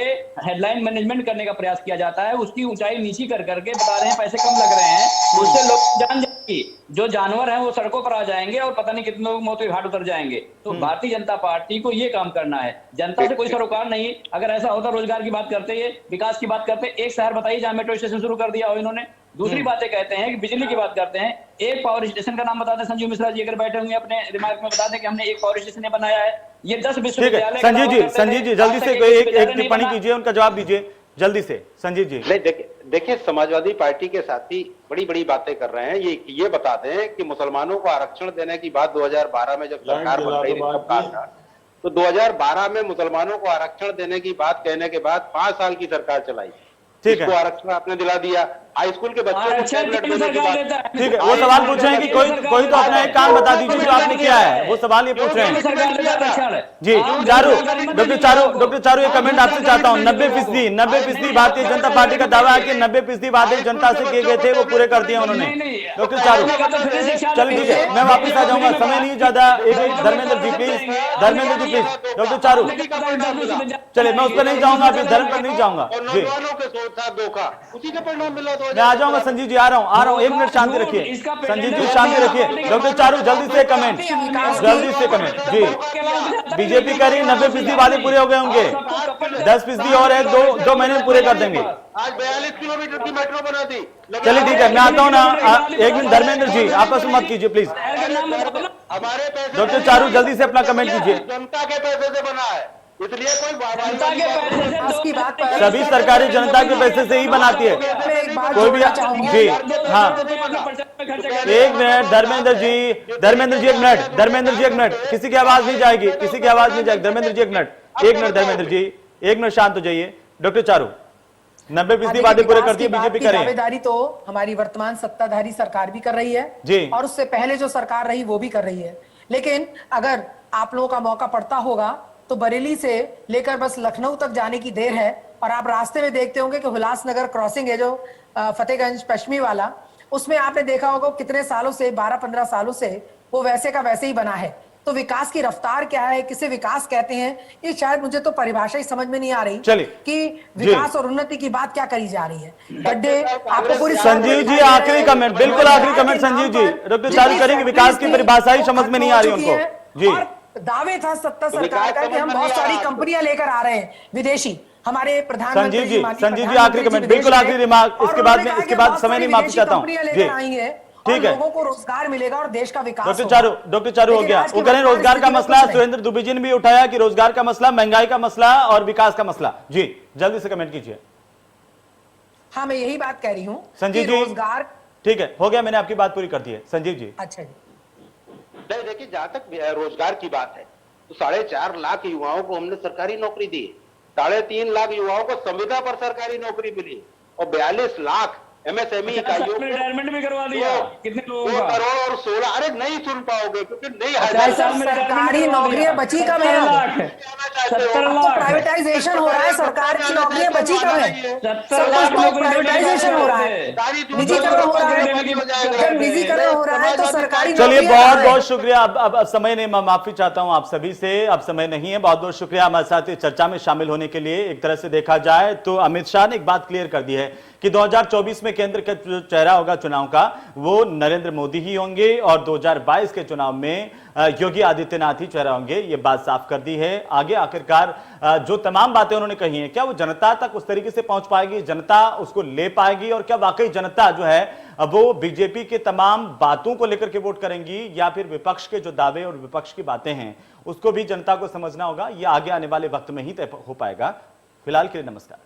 हेडलाइन मैनेजमेंट करने का प्रयास किया जाता है, उसकी ऊंचाई नीची कर करके बता रहे हैं पैसे कम लग रहे हैं, उससे लोग जान जाएंगे, जो जानवर हैं वो सड़कों पर आ जाएंगे और पता नहीं कितने लोग मौत के घाट उतर जाएंगे। तो भारतीय जनता पार्टी को ये काम करना है, जनता से कोई सरोकार नहीं। अगर ऐसा होता, रोजगार की बात करते हैं, विकास की बात करते हैं, एक शहर बताइए जहां मेट्रो स्टेशन शुरू कर दिया हो इन्होंने। दूसरी बातें कहते हैं कि बिजली की बात करते हैं, एक पावर स्टेशन का नाम बता दें संजीव मिश्रा जी, अगर बैठे हुए अपने दिमाग में बता दें कि हमने एक पावर स्टेशन बनाया है। ये 10 विश्वविद्यालय। संजीव जी जल्दी से एक टिप्पणी कीजिए, उनका जवाब दीजिए जल्दी से। संजीव जी, नहीं, देखिए समाजवादी पार्टी के साथी बड़ी बड़ी बातें कर रहे हैं। ये बता दें कि मुसलमानों को आरक्षण देने की बात 2012 में जब सरकार बन रही थी, तो 2012 में मुसलमानों को आरक्षण देने की बात कहने के बाद 5 साल की सरकार चलाई, ठीक है, आरक्षण आपने दिला दिया। हाई स्कूल के बच्चों को टैबलेट देने की बात, ठीक है, वो सवाल पूछ रहे हैं कि कोई तो अपना एक काम बता दीजिए जो आपने किया है, वो सवाल ये पूछ रहे हैं। जी डॉक्टर चारू एक कमेंट आपसे चाहता हूँ। 90% भारतीय जनता पार्टी का दावा है कि 90% वादे जनता से किए गए थे वो पूरे कर दिए उन्होंने। डॉक्टर चारू, चलिए ठीक है, मैं वापिस आ जाऊंगा, समय नहीं ज्यादा। एक धर्मेंद्र जी प्लीज, डॉक्टर चारू, चलिए मैं उस पर नहीं जाऊंगा, अभी धर्म पर नहीं जाऊंगा जी, उसी के परिणाम मिला। मैं आ जाऊंगा संजीव जी, आ रहा हूँ, 1 मिनट शांति रखिए संजीव जी, शांति रखिए। डॉक्टर चारू जल्दी से कमेंट जी। बीजेपी कह रही 90% वादे पूरे हो गए होंगे, 10% और है, 2 महीने में पूरे कर देंगे। आज 42 किलोमीटर की मेट्रो बना दी। चलिए ठीक है, मैं आता हूँ ना, 1 मिनट धर्मेंद्र जी आपस में मत कीजिए प्लीज। हमारे पैसे, डॉक्टर चारू जल्दी से अपना कमेंट कीजिए। जनता के पैसे से बना है, इसलिए कोई की बात पर सभी सरकारी जनता के पैसे से ही बनाती है, कोई भी जी। हाँ, 1 मिनट धर्मेंद्र जी, 1 मिनट, किसी की आवाज नहीं जाएगी, धर्मेंद्र जी 1 मिनट, धर्मेंद्र जी 1 मिनट शांत हो जाइए। डॉक्टर चारू, 90% वादे पूरे कर दिए बीजेपी करे। दावेदारी तो हमारी वर्तमान सत्ताधारी सरकार भी कर रही है जी, और उससे पहले जो सरकार रही वो भी कर रही है। लेकिन अगर आप लोगों का मौका पड़ता होगा तो बरेली से लेकर बस लखनऊ तक जाने की देर है, और आप रास्ते में देखते होंगे कि हुलासनगर क्रॉसिंग है जो फतेहगंज पश्चिमी वाला, उसमें आपने देखा होगा कितने सालों से 12-15 सालों से वो वैसे का वैसे ही बना है। तो विकास की रफ्तार क्या है, किसे विकास कहते हैं, ये शायद मुझे तो परिभाषा ही समझ में नहीं आ रही कि विकास और उन्नति की बात क्या करी जा रही है। गड्ढे आपको पूरी संजीव जी आखिरी कमेंट, बिल्कुल आखिरी कमेंट संजीव जी, डॉक्टर चारू करेंगे, विकास की परिभाषा ही समझ में नहीं आ रही उनको जी। दावे था सत्ता सरकार का कि हम बहुत सारी कंपनियां लेकर आ रहे हैं विदेशी, हमारे प्रधानमंत्री संजीव जी आखिरी कमेंट, बिल्कुल आखिरी रिमार्क, इसके बाद समय नहीं, माफी चाहता हूं जी, आएंगे, ठीक है, लोगों को रोजगार मिलेगा और देश का विकास। डॉक्टर चारू हो गया, वो करें रोजगार का मसला, सुरेंद्र दुबे जी ने भी उठाया कि रोजगार का मसला, महंगाई का मसला और विकास का मसला जी, जल्दी से कमेंट कीजिए। हाँ, मैं यही बात कह रही हूँ संजीव जी, रोजगार ठीक है, हो गया, मैंने आपकी बात पूरी कर दी है संजीव जी। अच्छा जी, नहीं देखिए, जहां तक रोजगार की बात है तो 4.5 लाख युवाओं को हमने सरकारी नौकरी दी, 3.5 लाख युवाओं को संविदा पर सरकारी नौकरी मिली और 42 लाख एमएसएमई इकाइयों को रिटायरमेंट भी करवा दिया। कितने लोगों 2 का? करोड़ और 16, अरे नहीं सुन पाओगे क्योंकि नहीं सरकारी नौकरियां बची कब है? 70 तो लाख प्राइवेटाइजेशन हो रहा है, सरकार की नौकरियां बची कब है? 70 लाख नौकरी प्राइवेटाइजेशन हो रहा है, निजीकरण हो रहा है, जब निजीकरण हो रहा है तो सरकारी। चलिए बहुत बहुत शुक्रिया, अब समय नहीं, मैं माफी चाहता हूं आप सभी से, अब समय नहीं है, बहुत बहुत शुक्रिया हमारे साथ इस चर्चा में शामिल होने के लिए। एक तरह से देखा जाए तो अमित शाह ने एक बात क्लियर कर दी है कि 2024 में केंद्र का जो चेहरा होगा चुनाव का वो नरेंद्र मोदी ही होंगे और 2022 के चुनाव में योगी आदित्यनाथ ही चेहरा होंगे, ये बात साफ कर दी है। आगे आखिरकार जो तमाम बातें उन्होंने कही हैं, क्या वो जनता तक उस तरीके से पहुंच पाएगी, जनता उसको ले पाएगी, और क्या वाकई जनता जो है वो बीजेपी के तमाम बातों को लेकर के वोट करेंगी, या फिर विपक्ष के जो दावे और विपक्ष की बातें हैं उसको भी जनता को समझना होगा। ये आगे आने वाले वक्त में ही तय हो पाएगा। फिलहाल के लिए नमस्कार।